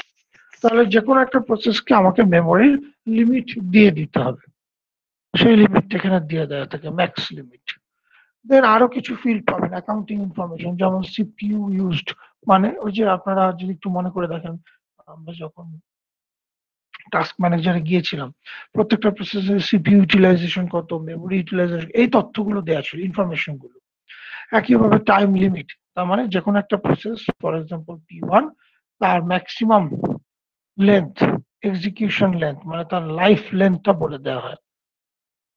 তাহলে যে কোনো একটা প্রসেসকে আমাকে মেমোরির লিমিট দিয়ে দিতে হবে, সেই লিমিটটা এখানে দিয়ে দেওয়া থাকে ম্যাক্স লিমিট। দেন আরো কিছু ফিল্ড পাবেন, অ্যাকাউন্টিং ইনফরমেশন, যেমন সিপিইউ ইউজড, মানে ওই যে আপনারা যদি একটু মনে করে দেখেন, আমরা যখন টাস্ক ম্যানেজারে গিয়েছিলাম প্রত্যেকটা প্রসেসের সিপিইউ ইউটিলাইজেশন কত, মেমোরি ইউটিলাইজেশন, এই তথ্যগুলো দেওয়া ছিল, ইনফরমেশন গুলো। একইভাবে টাইম লিমিট, তার মানে যে কোনো একটা প্রসেস, ফর এক্সাম্পল P1, তার ম্যাক্সিমাম লেন্থ, এক্সিকিউশন লেন্থ, মানে তার লাইফ লেন্থটা বলে দেওয়া হয়,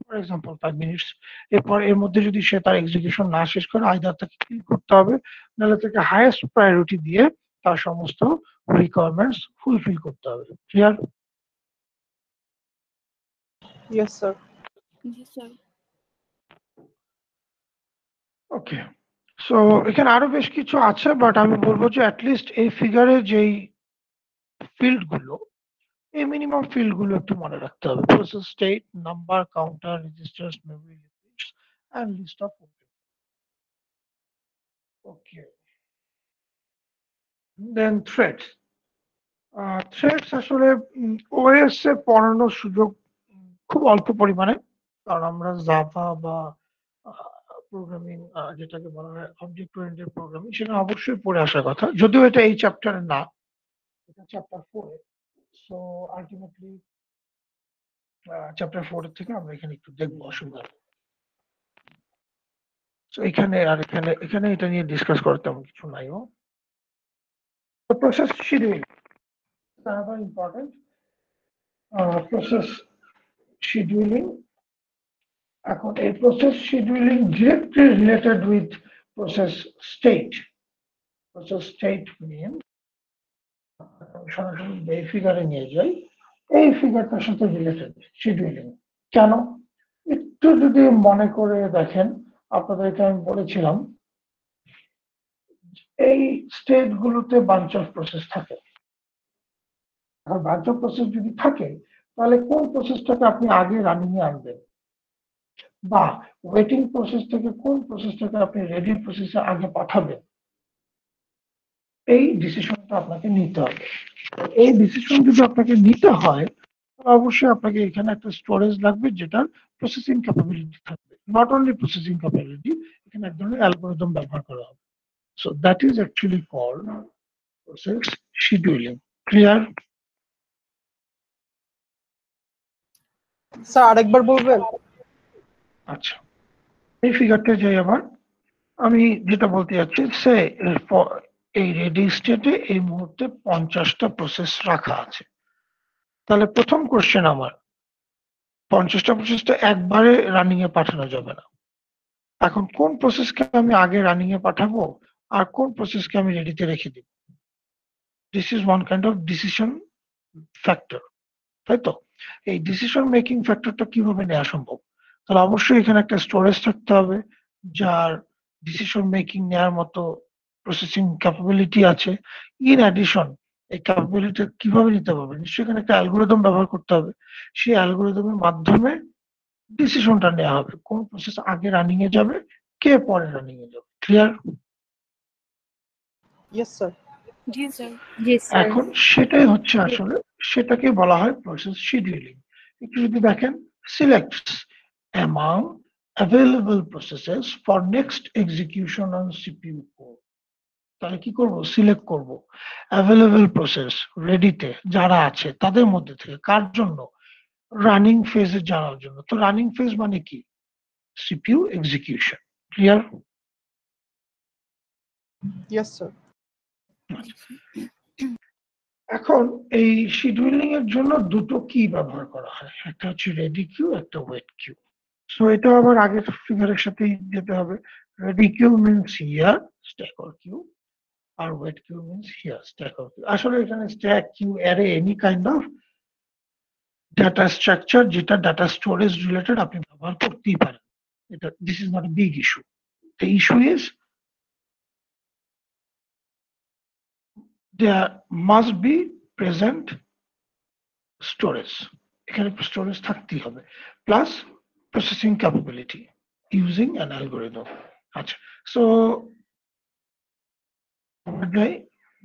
ফর এক্সাম্পল 5 মিনিটস। এরপর এর মধ্যে যদি সে তার এক্সিকিউশন না শেষ করে, আইদার তাকে কিল করতে হবে, নাহলে তাকে হাইয়েস্ট প্রায়োরিটি দিয়ে তার সমস্ত রিকোয়ারমেন্টস ফুলফিল করতে হবে। Clear? Yes, sir. Yes, sir. ওকে, সো এখানে আরো বেশ কিছু আছে, বাট আমি বলবো যে অ্যাটলিস্ট এই ফিগারে যেই ফিল্ড গুলো, এই মিনিমাম ফিল্ড গুলো একটু মনে রাখতে হবে: process state, number, counter, registers, memory limits, and list of. Okay, then threads. Threads আসলে ওএস এ পড়ানোর সুযোগ খুব অল্প পরিমাণে, কারণ আমরা জাভা বা প্রোগ্রামিং, যেটাকে বলা হয় অবজেক্ট ওরিয়েন্টেড প্রোগ্রামিং, সেটা অবশ্যই পড়ে আসার কথা, যদিও এটা এই চ্যাপ্টারে না, এটা চ্যাপ্টার 4-এ। সো আলটিমেটলি চ্যাপ্টার 4 থেকে আমরা এখানে একটু দেখবো, অসুবিধা নেই। তো এখানে আর এখানে এখানে এটা নিয়ে ডিসকাস করার তেমন কিছু নাইও। Process schedule another important, process scheduling. এখন এই process scheduling directly related with process state. Process state mean, সরাসরি এই ফিগারে নিয়ে যাই, এই ফিগারটার সাথে রিলেটেড শিডিউলিং। কেন? একটু যদি মনে করে দেখেন, আপনাদেরকে আমি বলেছিলাম এই স্টেট গুলোতে বাঞ্চ অফ প্রসেস থাকে। আর বাঞ্চ অফ প্রসেস যদি থাকে, তাহলে কোন প্রসেসটাকে আপনি আগে রানিং এ আনবেন, বা ওয়েটিং প্রসেস থেকে কোন প্রসেসটাকে আপনি রেডি প্রসেসে আগে পাঠাবেন, এই ডিসিশনটা আপনাকে নিতে হবে। এই ডিসিশন যদি আপনাকে নিতে হয়, তাহলে অবশ্যই আপনাকে এখানে একটা স্টোরেজ লাগবে যেটার প্রসেসিং ক্যাপাবিলিটি থাকবে। নট অনলি প্রসেসিং ক্যাপাবিলিটি, এখানে এক ধরনের অ্যালগোরিদম ব্যবহার করা হবে। So that is actually called process scheduling. Clear? Sir আরেকবার বলবেন? আচ্ছা, এই ফিগারটা যাই আবার। আমি যেটা বলতে যাচ্ছি, সে এই রেডি স্টেটে এই মুহূর্তে 50টা প্রসেস রাখা আছে। তাহলে প্রথম কোশ্চেন আমার, 50টা প্রসেস তো একবারে রানিং এ পাঠানো যাবে না। এখন কোন প্রসেসকে আমি আগে রানিং এ পাঠাবো আর কোন প্রসেসকে আমি রেডিতে রেখে দিব, this is one kind of decision factor, তাই তো? এই ডিসিশন মেকিং ফ্যাক্টরটা কিভাবে নেওয়া সম্ভব? তাহলে অবশ্যই এখানে একটা স্টোরেজ থাকতে হবে যার ডিসিশন মেকিং নেওয়ার মতো প্রসেসিং ক্যাপাবিলিটি আছে। ইন অ্যাডিশন, এই ক্যাপাবিলিটি কিভাবে নিতে পারবে? নিশ্চয়ই এখানে একটা অ্যালগোরিদম ব্যবহার করতে হবে। সেই অ্যালগোরিদমের মাধ্যমে ডিসিশনটা নেওয়া হবে কোন প্রসেস আগে রানিং এ যাবে, কে পরে রানিং এ যাবে। Clear? Yes, sir. Yes, sir. Yes, sir. এখন সেটাই হচ্ছে আসলে, সেটাকে বলা হয় প্রসেস শিডিউলিং। একটু যদি দেখেন, সিলেক্টস among available processes for next execution on CPU core, তাহলে কি করব? সিলেক্ট করব অ্যাভেলেবল প্রসেস রেডিতে যারা আছে তাদের মধ্যে থেকে কার জন্য? রানিং ফেজে জানার জন্য। তো রানিং ফেজ মানে কি? CPU execution. Clear? Yes, sir. এখন এই শিডিউলিং এর জন্য দুটো কি ব্যবহার করা হয়, একটা হচ্ছে রেডি কিউ, একটা ওয়েট কিউ। সো এটা আবার আগের ফিগারের সাথেই যেতে হবে। Ready queue means here stack or queue, আর wait queue means here stack or queue. আসলে এখানে stack, queue, array, any kind of data structure যেটা ডাটা স্টোরেজ রিলেটেড আপনি ব্যবহার করতেই পারেন। এটা this is not a big issue. The issue is there must be present storage. এখানে storage থাকতেই হবে, plus processing capability using an algorithm. আচ্ছা, so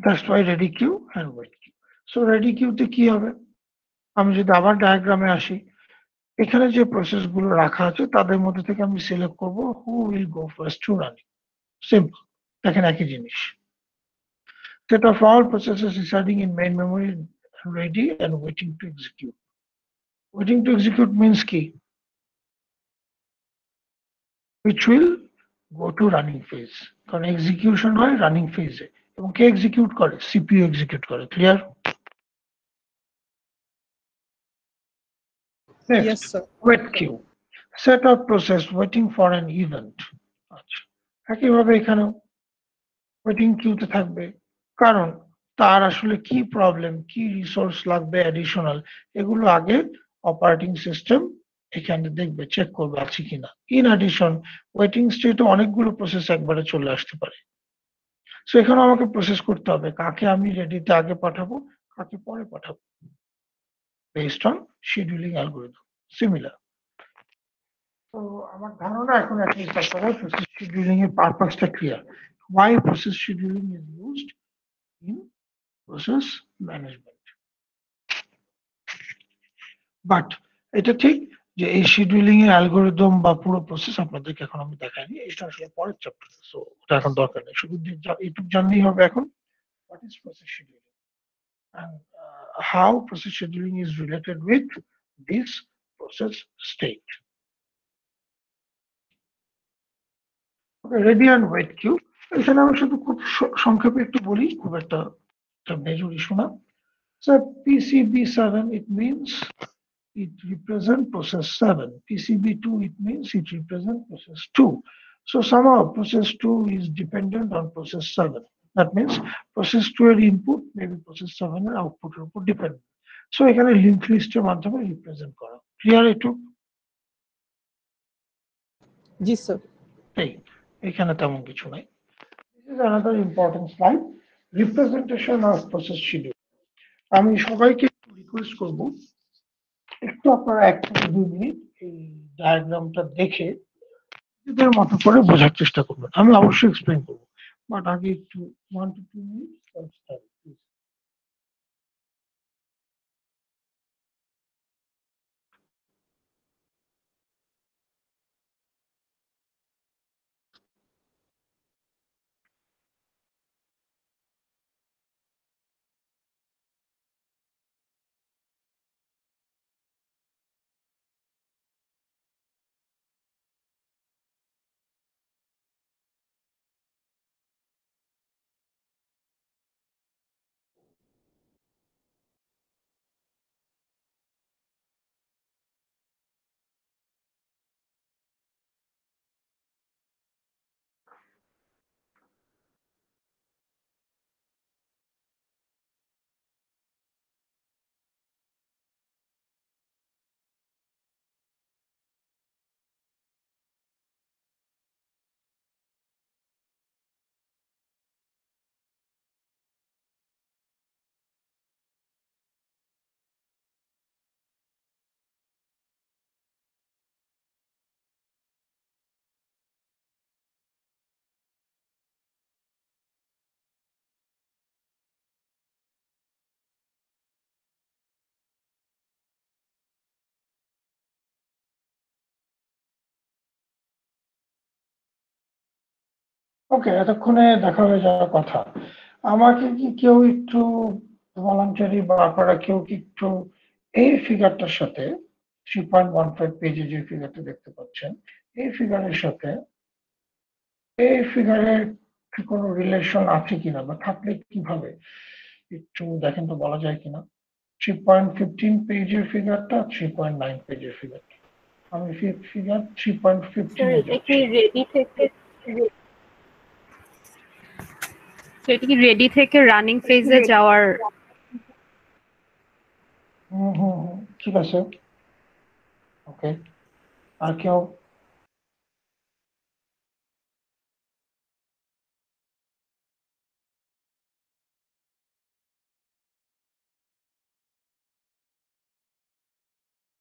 that's why ready queue and wait queue. So ready কিউতে কি হবে, আমি যদি আবার ডায়াগ্রামে আসি, এখানে যে প্রসেস গুলো রাখা আছে তাদের মধ্যে থেকে আমি সিলেক্ট করব who will go first to running. Simple, দেখেন একই জিনিস। Set of all processes residing in main memory ready and waiting to execute. Waiting to execute means কি, which will go to running phase, কারণ execution হয় running ফেজে, এবং কে execute করে, সিপিইউ এক্সিকিউট করে। Clear? Yes, next, sir. Wait queue, set of process waiting for an event. আচ্ছা, একইভাবে এখানেও ওয়েটিং কিউতে থাকবে, কারণ তার আসলে কি প্রবলেম, কি রিসোর্স লাগবে অ্যাডিশনাল, এগুলো আগে অপারেটিং সিস্টেম এখানে দেখবে, চেক করবে আছে কিনা। ইন অ্যাডিশন ওয়েটিং স্টেটে অনেকগুলো প্রসেস একবারে চলে আসতে পারে। সো এখানে আমাকে প্রসেস করতে হবে কাকে আমি রেডিতে আগে পাঠাবো, কাকে পরে পাঠাবো, based on scheduling algorithm similar. তো আমার ধারণা এখন অ্যাটলিস্ট আপনারা প্রসেস শিডিউলিং এর পারপাসটা clear, why process scheduling is used in process management. But এটা ঠিক যে এই শিডিউলিং এর অ্যালগোরিদম বা পুরো প্রসেস আপনাদেরকে এখন আমি দেখাইনি, এটা আসলে পরের চ্যাপ্টার, সো ওটা এখন দরকার নেই, শুধু এইটুকু জানলেই হবে এখন what is process scheduling and how process scheduling is related with this process state. Ready and wait queue, এখানে আমি শুধু খুব সংক্ষেপে একটু বলি, খুব একটা মেজর ইস্যু না। So PCB7 it means it represents process 7. PCB2 it means it represents process 2. So somehow process 2 is dependent on process 7. That means process 2 এর input maybe process 7 এর output এর উপর depend. So এখানে link লিস্টের মাধ্যমে represent করা। Clear একটু? জি sir. এই এখানে তেমন কিছু নাই। This is another important slide, representation of process schedule. আমি সবাইকে একটু রিকোয়েস্ট করব, একটু আপনারা 1 থেকে 2 মিনিট এই ডায়াগ্রামটা দেখে নিজেদের মতো করে বোঝার চেষ্টা করবেন। আমি অবশ্যই এক্সপ্লেন করবো, বাট আগে একটু 1 to 2 মিনিট। ওকে, এতক্ষণে দেখা হয়ে যাওয়ার কথা। আমাকে কি কেউ একটু ভলান্টারি বা আপনারা কেউ কি একটু এই ফিগারটার সাথে 3.15 পেজে যে ফিগারটা দেখতে পাচ্ছেন, এই ফিগারের সাথে এই ফিগারের কি কোনো রিলেশন আছে কিনা, বা থাকলে কিভাবে একটু দেখেন তো, বলা যায় কিনা। 3.15 পেজের ফিগারটা, 3.9 পেজের ফিগারটা, আমি ফিগার 3.15 এ যাচ্ছি। সেটা কি রেডি থেকে রানিং ফেজে যাওয়ার? ঠিক আছে, ওকে। আর কেউ?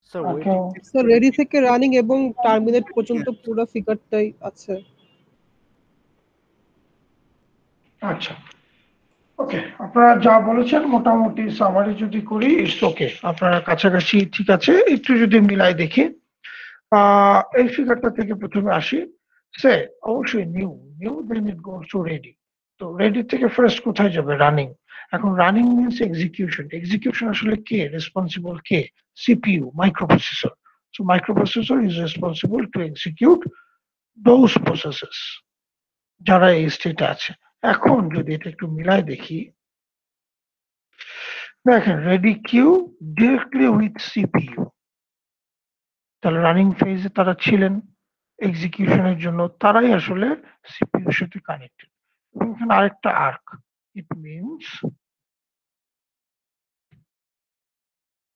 Sir okay, waiting sir ready থেকে রানিং এবং টার্মিনেট পর্যন্ত পুরো ফিগারটাই আছে। আচ্ছা, ওকে, আপনারা যা বলেছেন মোটামুটি সামারি যদি করি ইটস ওকে, আপনারা কাছাকাছি ঠিক আছে। একটু যদি মিলাই দেখি, এই ফিগারটা থেকে প্রথমে আসি। সে অবশ্যই new, then it goes to ready. তো রেডি থেকে ফার্স্ট কোথায় যাবে? রানিং। এখন রানিং মিনস এক্সিকিউশন। এক্সিকিউশন আসলে কে রেসপন্সিবল? কে? CPU, microprocessor. So microprocessor is responsible to execute those processes যারা এই স্টেটে আছে। এখন যদি এটা একটু মিলাই দেখি, দেখেন ready queue directly with CPU, তাহলে রানিং ফেজে তারা ছিলেন, এক্সিকিউশনের জন্য তারাই আসলে সিপিইউর সাথে কানেক্টেড। এবং এখানে আরেকটা আর্ক, ইট মিনস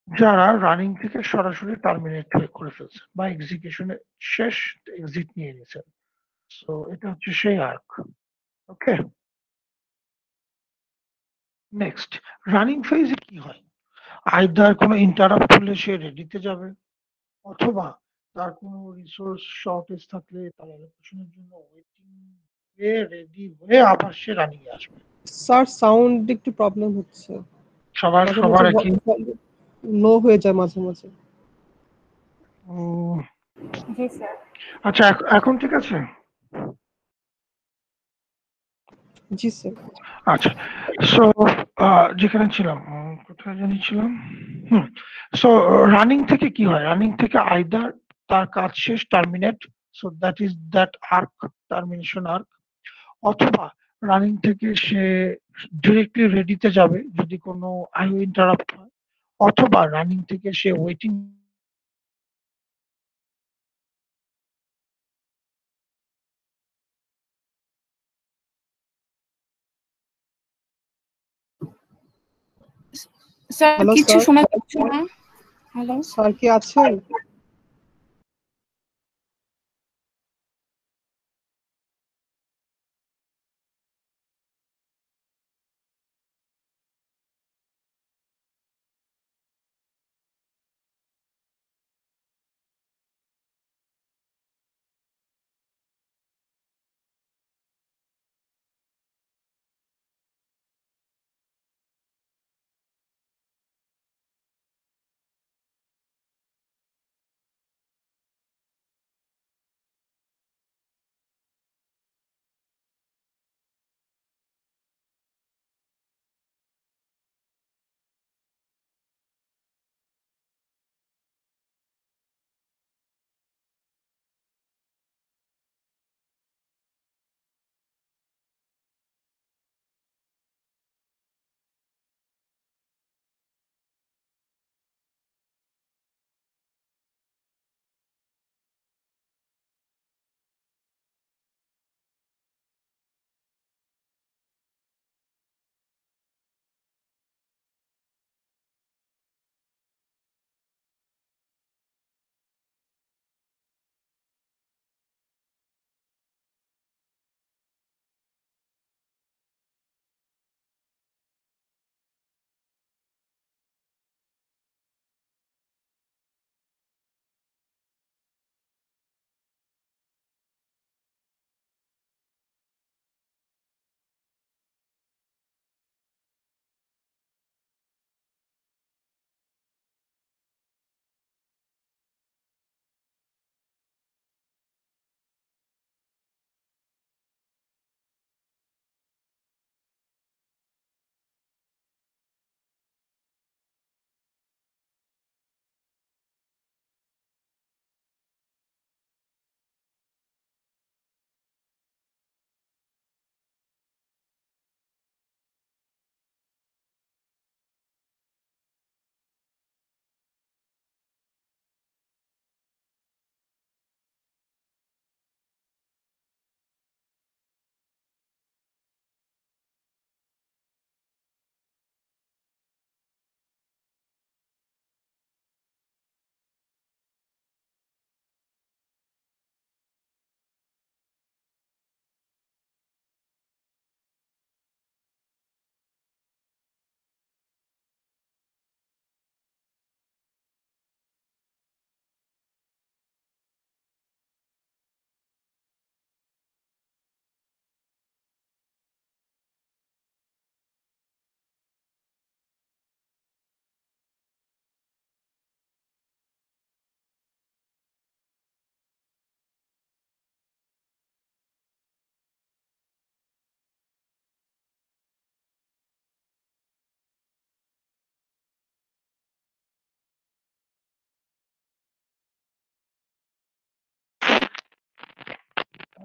যারা রানিং থেকে সরাসরি টার্মিনেট করে ফেলছে বা এক্সিকিউশনে শেষ এক্সিট নিয়ে নিয়েছেন। সো এটা হচ্ছে সেই আর্ক। ওকে, নেক্সট রানিং ফেজে কি হয়? আইদার কোনো ইন্টারাপ্ট হলে সে রেডিতে যাবে, অথবা তার কোনো রিসোর্স শর্টেজ থাকলে তার অ্যালোকেশনের জন্য ওয়েটিং হয়ে রেডি হয়ে আবার সে রানিং এ আসবে। স্যার সাউন্ড একটু প্রবলেম হচ্ছে, সবার মাঝে সবার মাঝে একই। লো হয়ে যায় মাঝে মাঝে। উম, জি স্যার। আচ্ছা, এখন ঠিক আছে। জি স্যার। আচ্ছা, সো যেখানে ছিলাম, কোথায় জানি ছিলাম। হুম, সো রানিং থেকে কি হয়? রানিং থেকে আইদার তার কাজ শেষ, terminate, so that is that arc, termination arc, অথবা রানিং থেকে সে ডিরেক্টলি রেডিতে যাবে যদি কোনো আইও ইন্টারাপ্ট হয়, অথবা রানিং থেকে সে ওয়েটিং। স্যার হ্যালো কিছু স্যার, শোনা যাচ্ছে না। হ্যালো স্যার কি আছেন?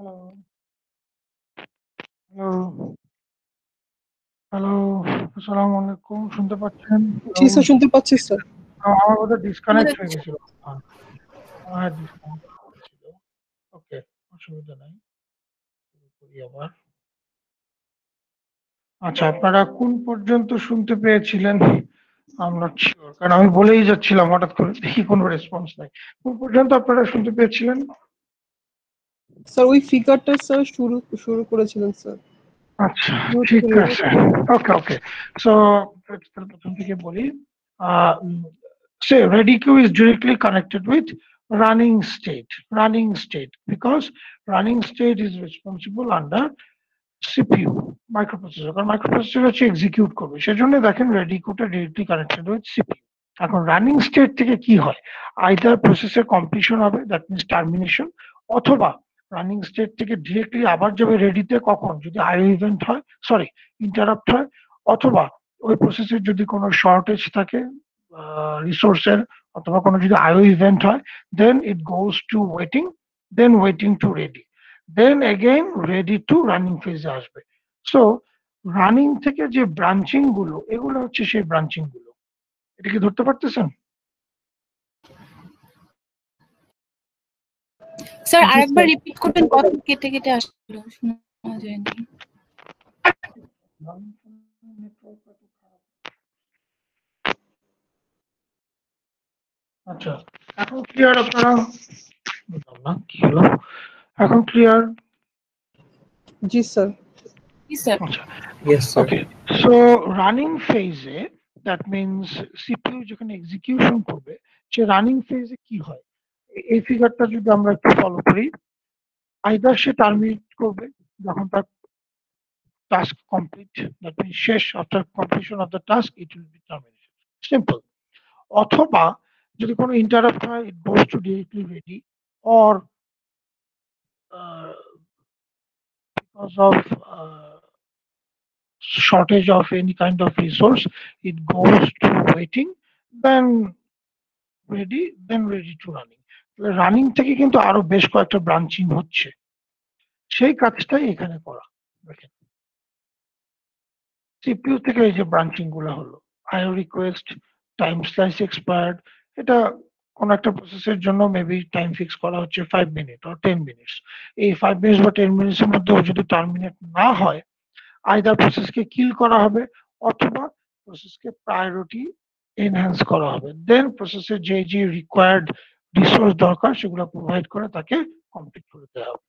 হ্যালো, হ্যালো, হ্যালো, আসসালামু আলাইকুম, শুনতে পাচ্ছেন? জি স্যার, শুনতে পাচ্ছি স্যার। আমার বোধহয় ডিসকানেক্ট হয়ে গেছিল। হ্যাঁ, ডিসকানেক্ট হয়েছিল। ওকে, অসুবিধা নাই। শুরু করি আবার। আচ্ছা, আপনারা কোন পর্যন্ত শুনতে পেয়েছিলেন? I'm not sure, কারণ আমি বলেই যাচ্ছিলাম হঠাৎ করে দেখি কোনো রেসপন্স নাই। কোন পর্যন্ত আপনারা শুনতে পেয়েছিলেন? স্যার ওই ফিগারটা স্যার শুরু শুরু করেছিলেন স্যার। আচ্ছা, ঠিক আছে। ওকে, ওকে। সো তাহলে প্রথম থেকে বলি। Say ready queue is directly connected with running state. Running state, because running state is responsible under CPU, microprocessor, কারণ মাইক্রোপ্রসেসর হচ্ছে এক্সিকিউট করবে, সেজন্য দেখেন রেডি কোডটা ডিরেক্টলি কানেক্টেড উইথ সিপিইউ। এখন রানিং স্টেট থেকে কি হয়, আইদার প্রসেসের কমপ্লিশন হবে, দ্যাট মিনস টার্মিনেশন, অথবা রানিং স্টেট থেকে ডিরেক্টলি আবার যাবে রেডিতে কখন, যদি আইও ইভেন্ট হয়, সরি ইন্টারাপ্ট হয়, অথবা ওই প্রসেসের যদি কোনো শর্টেজ থাকে রিসোর্সের, অথবা কোনো যদি আইও ইভেন্ট হয়, then it goes to waiting, then waiting to ready, then again ready to running ফেজে আসবে। সো রানিং থেকে যে ব্রাঞ্চিং গুলো, এগুলো হচ্ছে সেই ব্রাঞ্চিং গুলো। এটা কি ধরতে পারতেছেন? স্যার আরেকবার রিপিট করবেন, কত কেটে কেটে আসলো, শোনা যায়নি। আচ্ছা, এখন ক্লিয়ার আপনারা? বুঝলাম না কি হলো, এখন ক্লিয়ার? জি স্যার। জি স্যার। আচ্ছা, Yes, sir. ওকে। সো রানিং ফেজে, দ্যাট মিনস সিপিইউ যেখানে এক্সিকিউশন করবে, সে রানিং ফেজে কি হয়, এই ফিগারটা যদি আমরা একটু ফলো করি, আইদার সে টার্মিনেট করবে যখন তার task complete, that means শেষ, after completion of the task it will be terminated, simple, অথবা যদি কোনো ইন্টারাপ্ট হয় it goes to directly ready, or because of shortage of any kind of resource it goes to waiting, then ready to running. Running থেকে কিন্তু আরো বেশ কয়েকটা branching হচ্ছে, সেই কাজটাই এখানে করা। দেখেন সিপিইউ থেকে এই যে ব্রাঞ্চিং গুলো হলো, আইও রিকোয়েস্ট, টাইম স্লাইস এক্সপায়ার্ড, এটা কোন একটা প্রসেসের জন্য মেবি টাইম ফিক্স করা হচ্ছে 5 মিনিট অর 10 মিনিটস। এই 5 মিনিটস বা 10 মিনিটস এর মধ্যে যদি টার্মিনেট না হয়, আইদার প্রসেসকে কিল করা হবে, অথবা প্রসেসকে প্রায়োরিটি এনহ্যান্স করা হবে, দেন প্রসেসের যে যে রিকোয়ার্ড রিসোর্স দরকার সেগুলো প্রোভাইড করে তাকে কমপ্লিট করে দেওয়া হবে।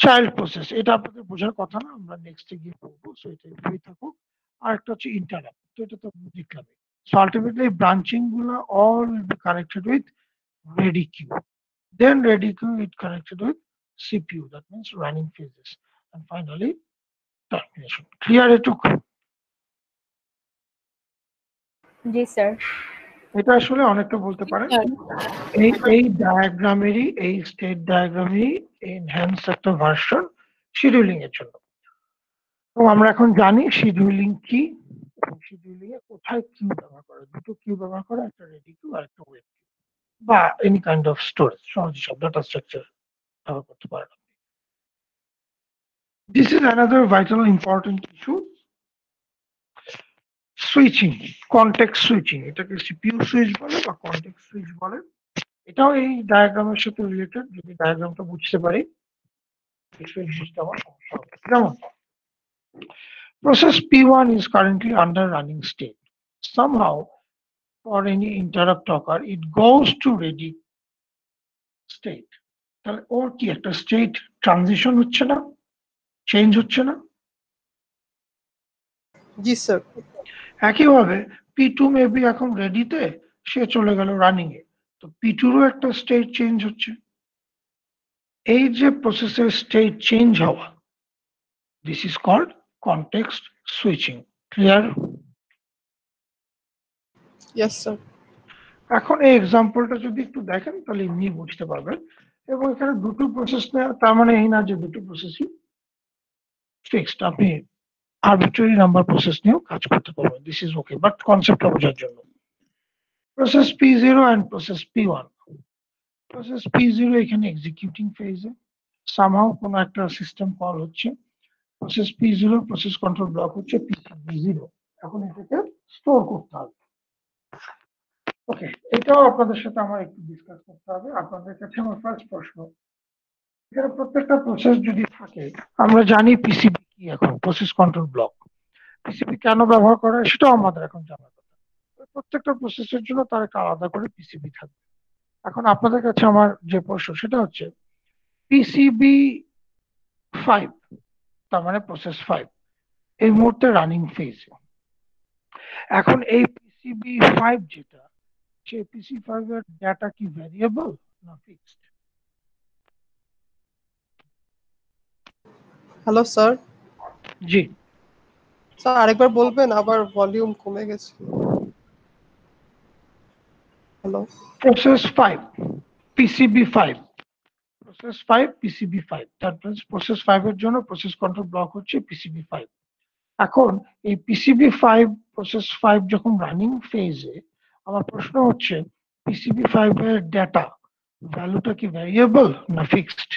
চাইল্ড প্রসেস, এটা আপনাদের বোঝার কথা না, আমরা নেক্সটে গিয়ে পড়বো, সো এটা এভাবেই থাকুক। আর একটা হচ্ছে ইন্টারাপ্ট, তো এটা তো দেখলাম। সো আলটিমেটলি ব্রাঞ্চিং গুলো all will be connected with ready queue, then ready queue it connected with CPU, that means running phases, and finally termination. Clear এটুকু? জি স্যার। এটা আসলে অনেকটা বলতে পারেন স্যার, এই ডায়াগ্রামেরই, এই স্টেট ডায়াগ্রামেরই এনহ্যান্স একটা ভার্সন শিডিউলিং এর জন্য। তো আমরা এখন জানি শিডিউলিং কি, শিডিউলিং এ কোথায় কিউ ব্যবহার করে, দুটো কিউ ব্যবহার করে, একটা রেডি কিউ আর একটা ওয়েট কিউ, বা এনি কাইন্ড অফ স্টোরেজ, সহজ সব ডাটা স্ট্রাকচার ব্যবহার করতে পারেন। This is another vital important issue, switching, context switching, এটাকে সিপিইউ সুইচ বলে বা কনটেক্সট সুইচ বলে। এটাও এই ডায়াগ্রামের সাথে রিলেটেড, যদি ডায়াগ্রামটা বুঝতে পারি বুঝতে আমার সমস্যা হবে। যেমন process P1 is currently under running state. Somehow, for any interrupt occur, it goes to ready state. তাহলে ওর কি একটা স্টেট ট্রানজিশন হচ্ছে না, চেঞ্জ হচ্ছে না? জি স্যার। একইভাবে P2 মেবি এখন রেডিতে, সে চলে গেল রানিং এ, তো P2রও একটা স্টেট চেঞ্জ হচ্ছে। এই যে প্রসেসের স্টেট চেঞ্জ হওয়া, this is called context switching. Clear? Yes sir. এখন এই এক্সাম্পলটা যদি একটু দেখেন তাহলে এমনি বুঝতে পারবেন। এবং এখানে দুটো প্রসেস নেওয়া, তার মানে এই না যে দুটো প্রসেসই ফিক্সড, আপনি আরবিট্রারি নাম্বার প্রসেস নিয়েও কাজ করতে পারবেন, দিস ইজ ওকে, বাট কনসেপ্টটা বোঝার জন্য। Process P0 end process P1, process P0 এখানে এক্সিকিউটিং ফেজে, সামহাও কোনো একটা সিস্টেম কল হচ্ছে, process P0 process control block হচ্ছে PCB0। এখন এটাকে স্টোর করতে হবে। ওকে, এটাও আপনাদের সাথে আমার একটু ডিসকাস করতে হবে। আপনাদের কাছে আমার ফার্স্ট প্রশ্ন, এখানে প্রত্যেকটা প্রসেস যদি থাকে, আমরা জানি পিসিবি কি, এখন প্রসেস কন্ট্রোল ব্লক। পিসিবি কেন ব্যবহার করা হয় সেটাও আমাদের এখন জানার কথা। প্রত্যেকটা প্রসেসের জন্য তার একটা আলাদা করে পিসিবি থাকবে। এখন আপনাদের কাছে আমার যে প্রশ্ন সেটা হচ্ছে PCB5, তার মানে প্রসেস 5 এই মুহূর্তে রানিং ফেজ। এখন এই PCB5 যেটা, সেই PC5 এর ডাটা কি ভ্যারিয়েবল না ফিক্সড? হ্যালো স্যার, জি, স্যার আরেকবার বলবেন, আবার ভলিউম কমে গেছে। Hello. Process 5 PCB5, process 5 PCB5, তারপরে প্রসেস 5 এর জন্য প্রসেস কন্ট্রোল ব্লক হচ্ছে PCB5। এখন এই PCB5 প্রসেস 5 যখন রানিং ফেজে, আমার প্রশ্ন হচ্ছে PCB5 এর ডাটা ভ্যালুটা কি ভ্যারিয়েবল না ফিক্সড?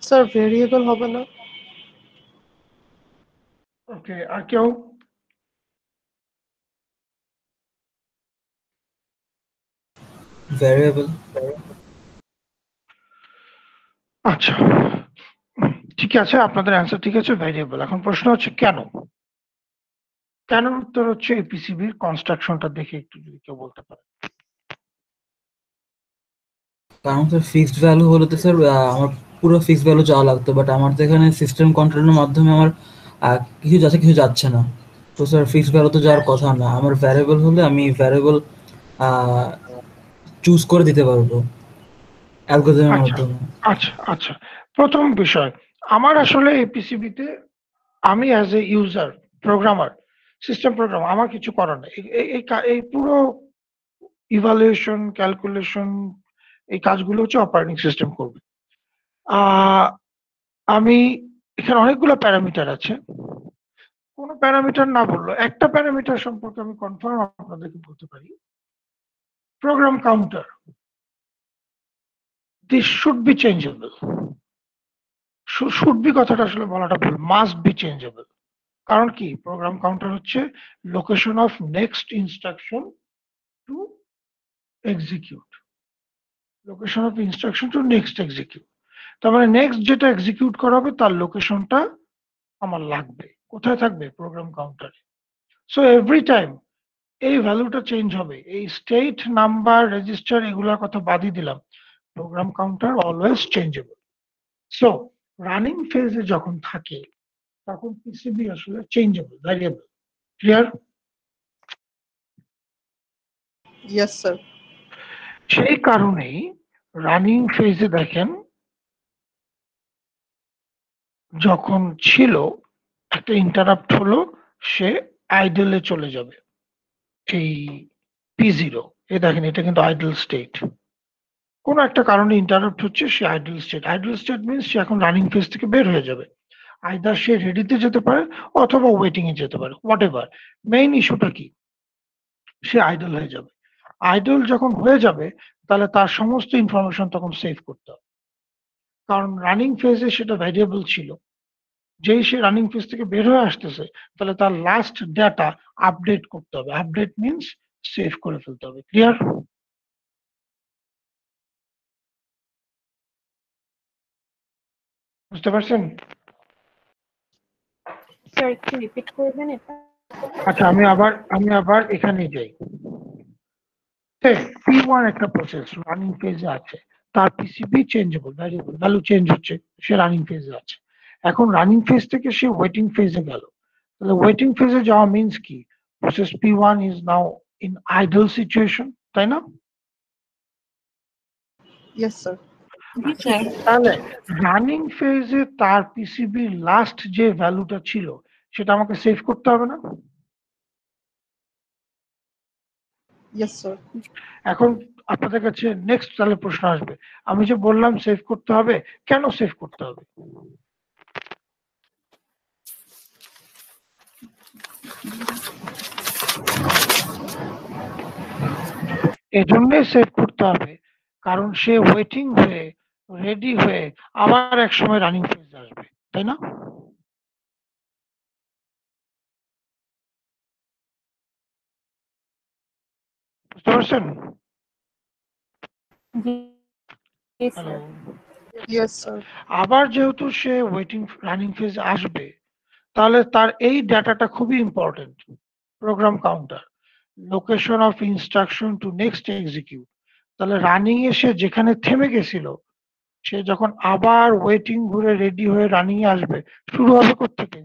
স্যার ভেরিয়েবল হবে না? ওকে, আর কেউ? ভ্যারিয়েবল। আচ্ছা, ঠিক আছে, আপনাদের অ্যান্সার ঠিক আছে, ভ্যারিয়েবল। এখন প্রশ্ন হচ্ছে কেন? কেন উত্তর হচ্ছে এই পিসিবির কনস্ট্রাকশনটা দেখে একটু যদি কেউ বলতে পারে। কারণ স্যার ফিক্সড ভ্যালু হলে তো স্যার আমার পুরো ফিক্সড ভ্যালু যাওয়া লাগতো, বাট আমার তো এখানে সিস্টেম কন্ট্রোলের মাধ্যমে আমার কিছু যাচ্ছে কিছু যাচ্ছে না। তো স্যার ফিক্সড ভ্যালু তো যাওয়ার কথা না। আমার ভ্যারিয়েবল হলে আমি ভ্যারিয়েবল চুজ করে দিতে পারবো অ্যালগরিদমের আচ্ছা মাধ্যমে। আচ্ছা আচ্ছা, প্রথম বিষয়, আমার আসলে এই পিসিবিতে আমি as a user, programmer, system programmer, আমার কিছু করার নেই। এই পুরো ইভালুয়েশন, ক্যালকুলেশন, এই কাজগুলো হচ্ছে অপারেটিং সিস্টেম করবে। আমি এখানে অনেকগুলো প্যারামিটার আছে, কোনো প্যারামিটার না বললো একটা প্যারামিটার সম্পর্কে আমি কনফার্ম আপনাদেরকে বলতে পারি। Program counter, this should be changeable. Should be কথাটা আসলে বলাটা ভুল, মাস্ট বি চেঞ্জেবল। কারণ কি, প্রোগ্রাম কাউন্টার হচ্ছে location of next instruction to execute, location of instruction to next execute. তার মানে নেক্সট যেটা এক্সিকিউট করা হবে তার লোকেশনটা আমার লাগবে, কোথায় থাকবে? প্রোগ্রাম কাউন্টারে। সো এভরি টাইম এই ভ্যালুটা চেঞ্জ হবে, এই স্টেট, নাম্বার, রেজিস্টার এগুলোর কথা বাদই দিলাম, program counter always changeable. So running ফেজে যখন থাকে তখন পিসিবি আসলে changeable, variable. Clear? Yes sir. সেই কারণেই রানিং ফেজে দেখেন, যখন ছিল একটা ইন্টারাপ্ট হলো, সে আইডলে চলে যাবে। এই P0, এই দেখেন এটা কিন্তু আইডল স্টেট, কোন একটা কারণে ইন্টারাপ্ট হচ্ছে, সে idle state. Idle state means সে এখন রানিং ফেজ থেকে বের হয়ে যাবে, আইদার সে রেডিতে যেতে পারে অথবা ওয়েটিং এ যেতে পারে, হোয়াট এভার। মেইন ইস্যুটা কি, সে আইডল হয়ে যাবে। আইডল যখন হয়ে যাবে তাহলে তার সমস্ত ইনফরমেশন তখন সেভ করতে হবে, কারণ রানিং ফেজে সেটা ভ্যারিয়েবল ছিল। যেই সে রানিং ফেজ থেকে বের হয়ে আসতেছে, তাহলে তার লাস্ট ডাটা আপডেট করতে হবে। আপডেট মিনস সেভ করে ফেলতে হবে। ক্লিয়ার? বুঝতে পারছেন? স্যার একটু রিপিট করবেন এটা? আচ্ছা, আমি আবার এখানে যাই। P1 একটা প্রসেস রানিং ফেজে আছে, তার PCB changeable, variable, value change হচ্ছে, সে রানিং ফেজে আছে। এখন রানিং ফেজ থেকে সে ওয়েটিং ফেজে গেল, তাহলে ওয়েটিং ফেজে যাওয়া মিনস কি, process P1 is now in idle situation, তাই না? Yes sir. জি স্যার। তাহলে রানিং ফেজে তার পিসিবির লাস্ট যে ভ্যালুটা ছিল সেটা আমাকে সেভ করতে হবে না? Yes sir. এখন আপনাদের কাছে নেক্সট তাহলে প্রশ্ন আসবে, আমি যে বললাম সেভ করতে হবে, কেন সেভ করতে হবে? এজন্যই সেভ করতে হবে কারণ সে ওয়েটিং হয়ে রেডি হয়ে আবার এক সময় রানিং ফেজ আসবে, তাই না? বুঝতে পারছেন? জি হ্যালো। স্যার। Yes sir. আবার যেহেতু সে ওয়েটিং রানিং ফেজ আসবে, তাহলে তার এই ডাটাটা খুবই important. Program counter, location of instruction to next execute. তাহলে রানিং এ সে যেখানে থেমে গেছিল, সে যখন আবার ওয়েটিং ঘুরে রেডি হয়ে রানিং এ আসবে, শুরু হবে কোত্থেকে?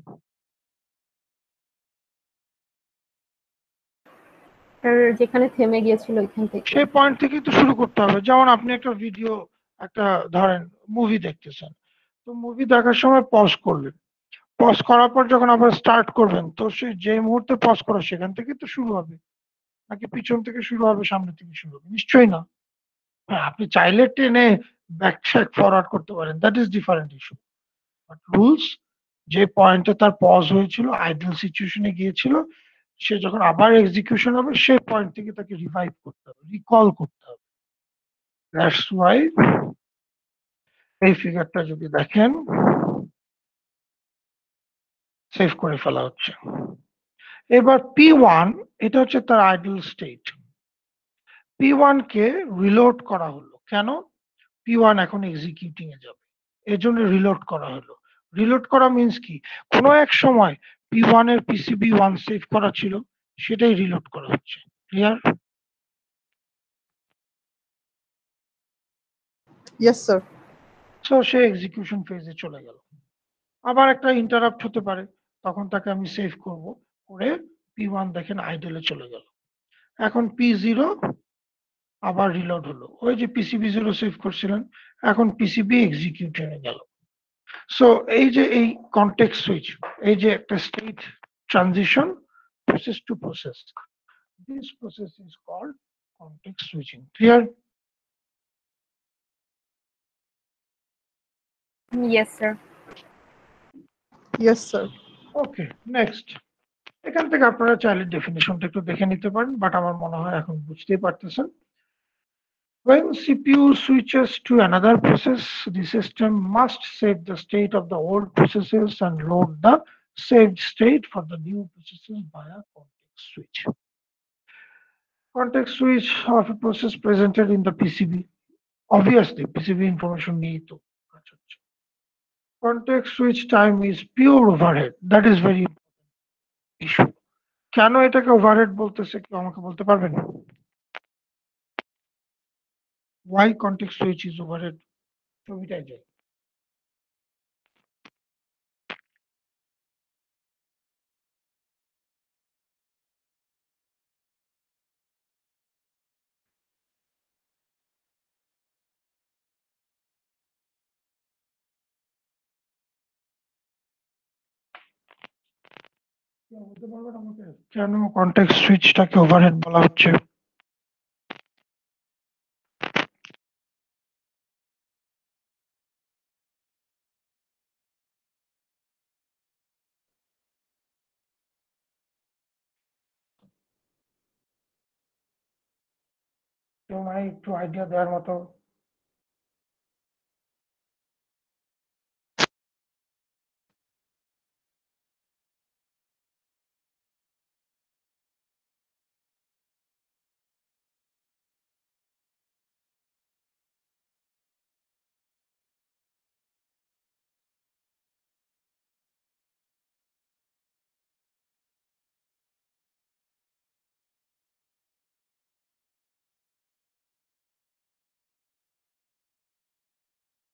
স্যার যেখানে থেমে গিয়েছিল ওইখান থেকে। সেই পয়েন্ট থেকেই তো শুরু করতে হবে। যেমন আপনি একটা ভিডিও, একটা ধরেন মুভি দেখতেছেন, তো মুভি দেখার সময় পজ করলেন, পজ করার পর যখন আবার স্টার্ট করবেন, তো সে যে মুহূর্তে পজ করা সেখান থেকে তো শুরু হবে, নাকি পিছন থেকে শুরু হবে, সামনে থেকে শুরু হবে? নিশ্চয়ই না। হ্যাঁ, আপনি চাইলে টেনে ব্যাক ট্র্যাক ফরওয়ার্ড করতে পারেন, that is different issue. But rules, যে পয়েন্টে তার পজ হয়েছিল, আইডল সিচুয়েশনে গিয়েছিল, সে যখন আবার এক্সিকিউশন হবে সেই পয়েন্ট থেকে তাকে রিভাইভ করতে হবে, রিকল করতে হবে। দ্যাটস ওয়াই এই ফিগারটা যদি দেখেন, সেভ করে ফেলা হচ্ছে। এবার P1, এটা হচ্ছে তার আইডল স্টেট। P1 কে রিলোড করা হলো। কেন? P1 এখন এক্সিকিউটিং এ যাবে, এর জন্য রিলোড করা হলো। রিলোড করা মিন্স কি? কোনো এক সময় P1 এর PCB1 সেভ করা ছিল, সেটাই রিলোড করা হচ্ছে। ক্লিয়ার? Yes sir. সো সে এক্সিকিউশন ফেজে চলে গেল। আবার একটা ইন্টারাপ্ট হতে পারে, তখন তাকে আমি সেভ করব, করে P1 দেখেন আইডলে চলে গেল। এখন P0 আবার রিলোড হলো, ওই যে PCB0 সেভ করছিলেন, এখন পিসিবি এক্সিকিউশনে গেল। সো এই যে এই কনটেক্সট সুইচ, এই যে একটা state transition, process to process, this process is called context switching. Clear? Yes sir. Yes sir. Okay, next. এখান থেকে আপনারা চাইলে ডেফিনিশনটা একটু দেখে নিতে পারেন, বাট আমার মনে হয় এখন বুঝতেই পারতেছেন। When CPU switches to another process, the system must save the state of the old processes and load the saved state for the new processes via context switch. Context switch of a process presented in the PCB. Obviously, PCB information নেই তো কাজ হচ্ছে। Context switch time is pure overhead. That is very issue. কেন এটাকে overhead বলতেছে, কেউ আমাকে বলতে পারবেন? Why context switch is overhead? ছবিটাই যাই। কেউ বলতে পারবেন আমাকে কেন কনটেক্সট সুইচটাকে ওভারহেড বলা হচ্ছে? কেউ মানে একটু আইডিয়া দেওয়ার মতো?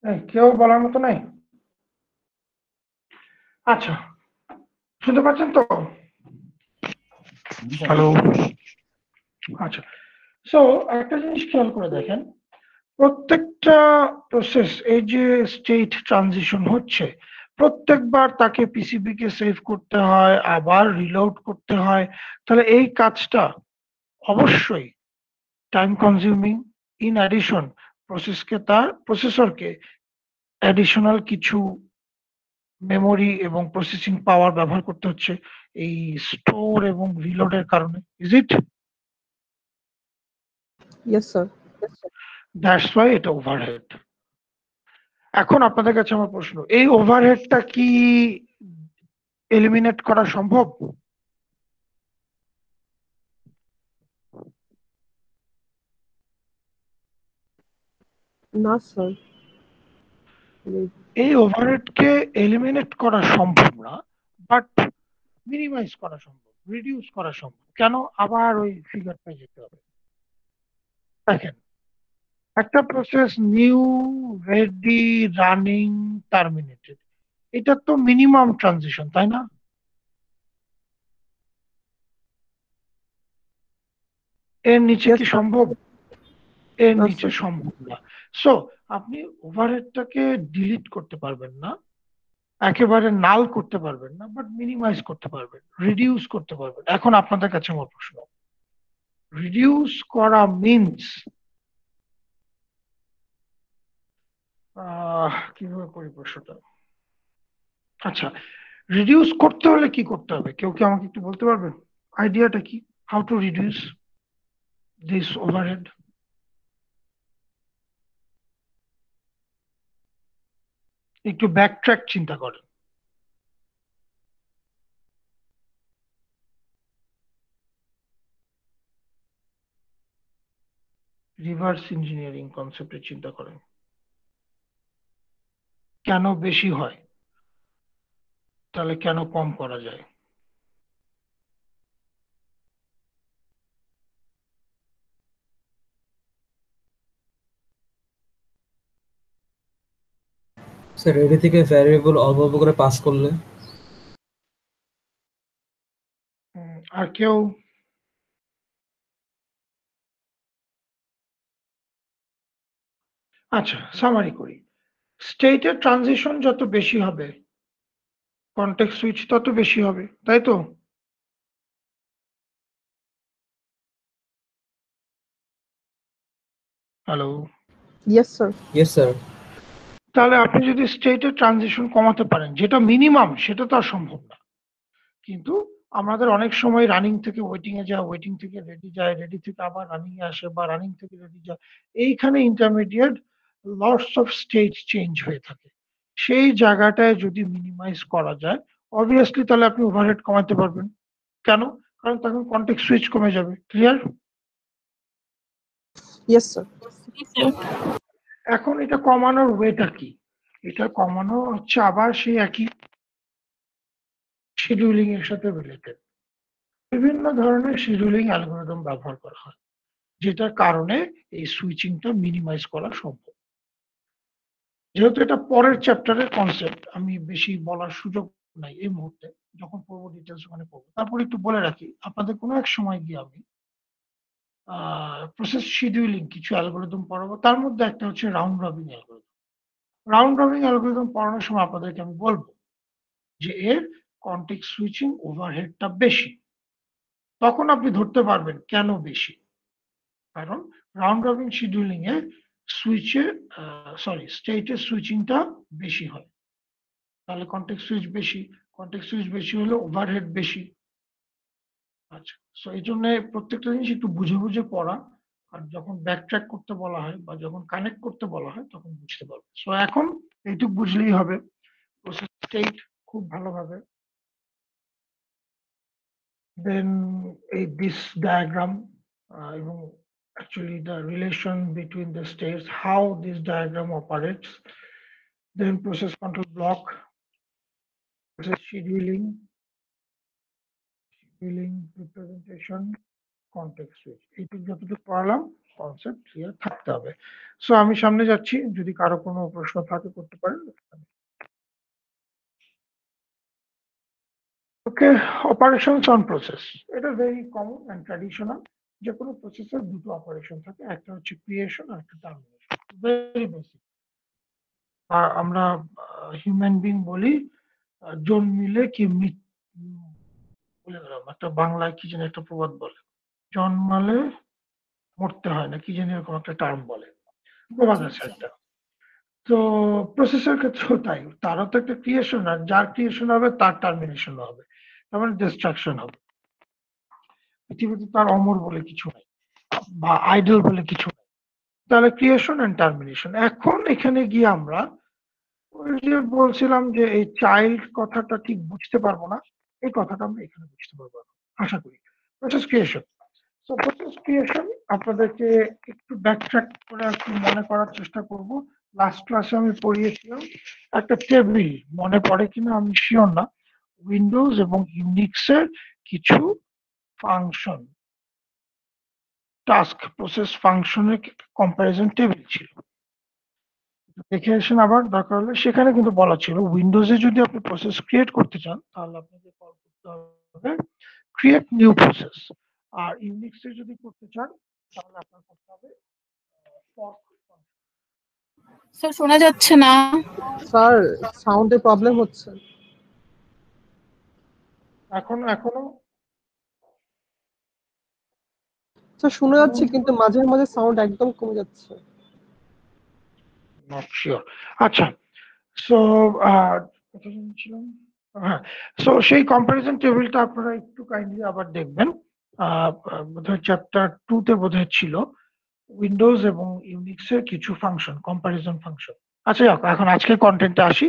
এই কেউ বলার মতো নাই? আচ্ছা, শুনতে পাচ্ছেন তো? হ্যালো। আচ্ছা, সো একটা জিনিস খেয়াল করে দেখেন, প্রত্যেকটা প্রসেস, এই যে স্টেট ট্রানজিশন হচ্ছে, প্রত্যেকবার তাকে পিসিবি কে সেভ করতে হয়, আবার রিলোড করতে হয়। তাহলে এই কাজটা অবশ্যই টাইম কনজিউমিং। ইন অ্যাডিশন, প্রসেসরকে অ্যাডিশনাল কিছু মেমোরি এবং প্রসেসিং পাওয়ার ব্যবহার করতে হচ্ছে এই স্টোর এবং রিলোডের কারণে। Is it? Yes sir. That's why এটা ওভারহেড। এখন আপনাদের কাছে আমার প্রশ্ন, এই ওভারহেডটা কি এলিমিনেট করা সম্ভব? না স্যার, এই ওভারহেডকে এলিমিনেট করা সম্ভব না, বাট মিনিমাইজ করা সম্ভব, রিডিউস করা সম্ভব। কেন? আবার ওই ফিগারটা যেতে হবে। দেখেন, একটা process new, ready, running, terminated, এটা তো মিনিমাম ট্রানজিশন, তাই না? এর নিচে Yes, কি sir. সম্ভব? এর না, নিচে sir. সম্ভব না। সো আপনি ওভারহেডটাকে ডিলিট করতে পারবেন না, একেবারে নাল করতে পারবেন না, বাট মিনিমাইজ করতে পারবেন, রিডিউস করতে পারবেন। এখন আপনাদের কাছে আমার প্রশ্ন, রিডিউস করা মিনস কিভাবে করি প্রশ্নটা? আচ্ছা, রিডিউস করতে হলে কি করতে হবে? কেউ কি আমাকে একটু বলতে পারবেন আইডিয়াটা কি? How to reduce this overhead? একটু ব্যাকট্র্যাক চিন্তা করেন। রিভার্স ইঞ্জিনিয়ারিং কনসেপ্টে চিন্তা করেন। কেন বেশি হয়, তাহলে কেন কম করা যায়? স্যার রেডি থেকে ভ্যারিয়েবল অল্প অল্প করে পাস করলে। আর কেউ? আচ্ছা, সামারি করি। স্টেটের ট্রানজিশন যত বেশি হবে, কনটেক্সট সুইচ তত বেশি হবে, তাই তো? Hello? Yes, sir. Yes sir. তাহলে আপনি যদি স্টেটের ট্রানজিশন কমাতে পারেন, যেটা মিনিমাম, সেটা তো আর সম্ভব না। কিন্তু আমাদের অনেক সময় রানিং থেকে ওয়েটিং এ যায়, ওয়েটিং থেকে রেডি যায়, রেডি থেকে আবার রানিং এ আসে, বা রানিং থেকে রেডি যায়। এইখানে intermediate lots of stage change হয়ে থাকে। সেই জায়গাটায় যদি মিনিমাইজ করা যায়, অবভিয়াসলি তাহলে আপনি ওভারহেড কমাতে পারবেন। কেন? কারণ তখন কনটেক্সট সুইচ কমে যাবে। ক্লিয়ার? Yes, sir. এখন এটা কমানোর ওয়েটা কি? এটা কমানো হচ্ছে আবার সেই একই শিডিউলিং এর সাথে রিলেটেড। বিভিন্ন ধরনের শিডিউলিং অ্যালগরিদম ব্যবহার করা হয়, যেটার কারণে এই সুইচিংটা মিনিমাইজ করা সম্ভব। যেহেতু এটা পরের চ্যাপ্টারের কনসেপ্ট, আমি বেশি বলার সুযোগ নাই এই মুহূর্তে, যখন পড়বো ডিটেলস ওখানে পড়বো। তারপর একটু বলে রাখি আপনাদের, কোনো এক সময় গিয়ে আমি প্রসেস শিডিউলিং কিছু অ্যালগরিদম পড়াবো। তার মধ্যে একটা হচ্ছে round robin algorithm. Round robin algorithm পড়ানোর সময় আপনাদেরকে আমি বলবো যে এর কনটেক্সট সুইচিং ওভারহেডটা বেশি। তখন আপনি ধরতে পারবেন কেন বেশি। কারণ রাউন্ড রবিন শিডিউলিং এ সুইচে স্টেটের সুইচিংটা বেশি হয়। তাহলে কনটেক্সট সুইচ বেশি, কনটেক্সট সুইচ বেশি হলে ওভারহেড বেশি। আচ্ছা, সো এই জন্য প্রত্যেকটা জিনিস একটু বুঝে বুঝে পড়া, আর যখন ব্যাকট্র্যাক করতে বলা হয় বা যখন কানেক্ট করতে বলা হয় তখন বুঝতে পারবে। সো এখন এইটুকু বুঝলেই হবে প্রসেস স্টেট খুব ভালোভাবে। দেন এই দিস ডায়াগ্রাম এবং actually the relation between the states, how this diagram operates, then process control block, process scheduling, representation, context switch। এইটুকু যতটুকু পড়ালাম কনসেপ্ট ক্লিয়ার থাকতে হবে। সো আমি সামনে যাচ্ছি, যদি কারো কোনো প্রশ্ন থাকে করতে পারেন। ওকে, অপারেশনস অন প্রসেস, এটা ভেরি কমন অ্যান্ড ট্র্যাডিশনাল। যে কোনো প্রসেসের দুটো অপারেশন থাকে, একটা হচ্ছে ক্রিয়েশন আর একটা টার্মিনেশন। Very basic. আর আমরা হিউম্যান বিং বলি জন্মিলে কি বলে গেলাম, একটা বাংলায় কি যেন একটা প্রবাদ বলে, জন্মালে মরতে হয় না, কি যেন এরকম একটা টার্ম বলে, প্রবাদ আছে একটা। তো প্রসেসের ক্ষেত্রেও তাই, তারও তো একটা ক্রিয়েশন, আর যার ক্রিয়েশন হবে তার টার্মিনেশন হবে, তার মানে ডিস্ট্রাকশন হবে। পৃথিবীতে তার অমর বলে কিছু নাই, বা আইডল বলে কিছু নাই। তাহলে ক্রিয়েশন এন্ড টার্মিনেশন। এখন এখানে গিয়ে আমরা ওই যে বলছিলাম যে এই চাইল্ড কথাটা ঠিক বুঝতে পারবো না, এই কথাটা আমরা এখানে বুঝতে পারবো আশা করি। Process creation. So process creation আপনাদেরকে একটু ব্যাকট্র্যাক করে একটু মনে করার চেষ্টা করব। লাস্ট ক্লাসে আমি পড়িয়েছিলাম একটা টেবিল, মনে পড়ে কিনা আমি শিওর না, উইন্ডোজ এবং ইউনিক্স এর কিছু ফাংশন, টাস্ক প্রসেস ফাংশনের কম্পারিজন টেবিল ছিল। দেখে আসেন আবার দরকার হলে, সেখানে কিন্তু বলা ছিল উইন্ডোজে যদি আপনি প্রসেস ক্রিয়েট করতে চান তাহলে আপনাকে কল করতে হবে ক্রিয়েট নিউ প্রসেস, আর ইউনিক্স এ যদি করতে চান তাহলে আপনার করতে হবে fork function। স্যার শোনা যাচ্ছে না। স্যার সাউন্ডে প্রবলেম হচ্ছে। এখনো স্যার শোনা যাচ্ছে কিন্তু মাঝে মাঝে সাউন্ড একদম কমে যাচ্ছে। Not sure. আচ্ছা, সো ছিলাম, হ্যাঁ, সো সেই কম্পারিজন টেবিলটা আপনারা একটু কাইন্ডলি আবার দেখবেন। বোধহয় চ্যাপ্টার 2 তে বোধহয় ছিল উইন্ডোজ এবং ইউনিক্স এর কিছু ফাংশন, কম্পারিজন ফাংশন। আচ্ছা যাক, এখন আজকে কন্টেন্টে আসি।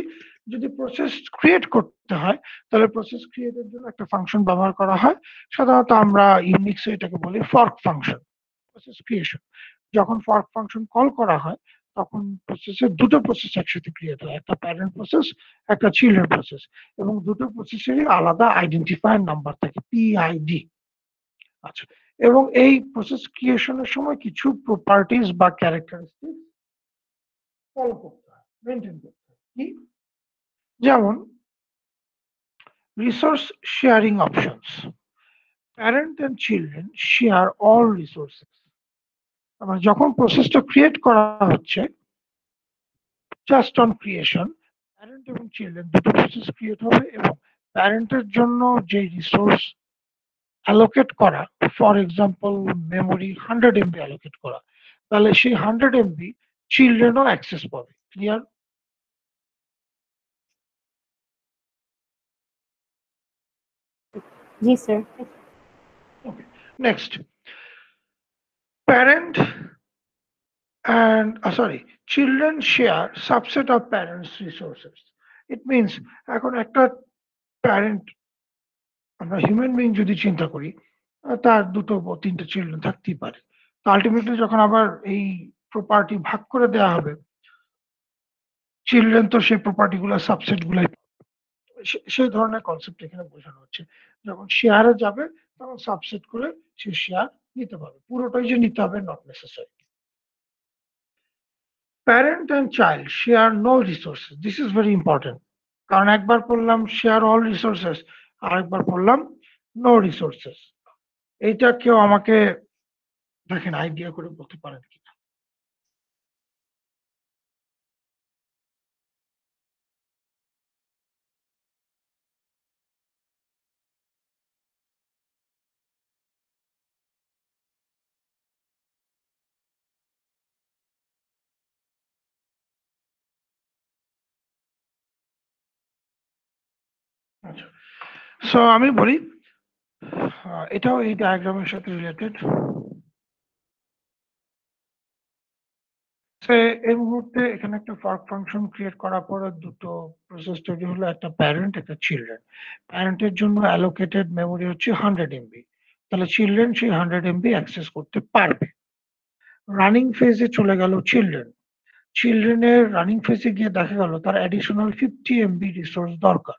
যদি প্রসেস ক্রিয়েট করতে হয় তাহলে প্রসেস ক্রিয়েটের জন্য একটা ফাংশন ব্যবহার করা হয়, সাধারণত আমরা ইউনিক্সে এটাকে বলি ফর্ক ফাংশন। প্রসেস ক্রিয়েশন, যখন ফর্ক ফাংশন কল করা হয় তখন প্রসেসের দুটো প্রসেস একসাথে ক্রিয়েট হয়, একটা প্যারেন্ট প্রসেস, একটা চিল্ড্রেন প্রসেস, এবং দুটো প্রসেসেরই আলাদা আইডেন্টিফায়ার নাম্বার থাকে, পিআইডি। আচ্ছা, এবং এই প্রসেস ক্রিয়েশনের সময় কিছু প্রপার্টিজ বা ক্যারেক্টারিস্টিক ফলো করতে হয়, মেনটেন করতে হয়। কি? যেমন resource sharing options, parent and children share all resources. মানে যখন প্রসেসটা ক্রিয়েট করা হচ্ছে, জাস্ট অন ক্রিয়েশন প্যারেন্ট এবং চিলড্রেন দুটো প্রসেস ক্রিয়েট হবে, এবং প্যারেন্টের জন্য যে রিসোর্স অ্যালোকেট করা, for example memory 100 MB allocate করা, তাহলে সেই 100 MB চিলড্রেনও অ্যাক্সেস পাবে। ক্লিয়ার? জি sir. Okay. Next, parent and children share subset of parents' resources. It means এখন একটা প্যারেন্ট, আমরা হিউম্যান বিং যদি চিন্তা করি, তার দুটো বা তিনটে চিলড্রেন থাকতেই পারে। তো আলটিমেটলি যখন আবার এই প্রপার্টি ভাগ করে দেওয়া হবে, চিলড্রেন তো সেই প্রপার্টি গুলো সাবসেট গুলাই, সেই ধরনের কনসেপ্ট এখানে বোঝানো হচ্ছে। যখন শেয়ারে যাবে তখন সাবসেট করে সে শেয়ার নিতে পারবে, পুরোটাই যে নিতে হবে not necessary. Parent and child share no resources, this is very important, কারণ একবার পড়লাম শেয়ার অল রিসোর্সেস, আর একবার পড়লাম নো রিসোর্সেস। এইটা কেউ আমাকে দেখেন আইডিয়া করে বলতে পারেন কিনা? আচ্ছা, সো আমি বলি, এটাও এই ডায়াগ্রামের সাথে রিলেটেড। এই মুহূর্তে এখানে একটা ফর্ক ফাংশন ক্রিয়েট করার পরে দুটো প্রসেস তৈরি হলো, একটা প্যারেন্ট একটা চিলড্রেন। প্যারেন্টের জন্য অ্যালোকেটেড মেমোরি হচ্ছে 100 MB, তাহলে চিলড্রেন সেই 100 MB অ্যাক্সেস করতে পারবে। রানিং ফেজে চলে গেল চিলড্রেন, চিলড্রেনের রানিং ফেজে গিয়ে দেখা গেল তার অ্যাডিশনাল 50 MB রিসোর্স দরকার।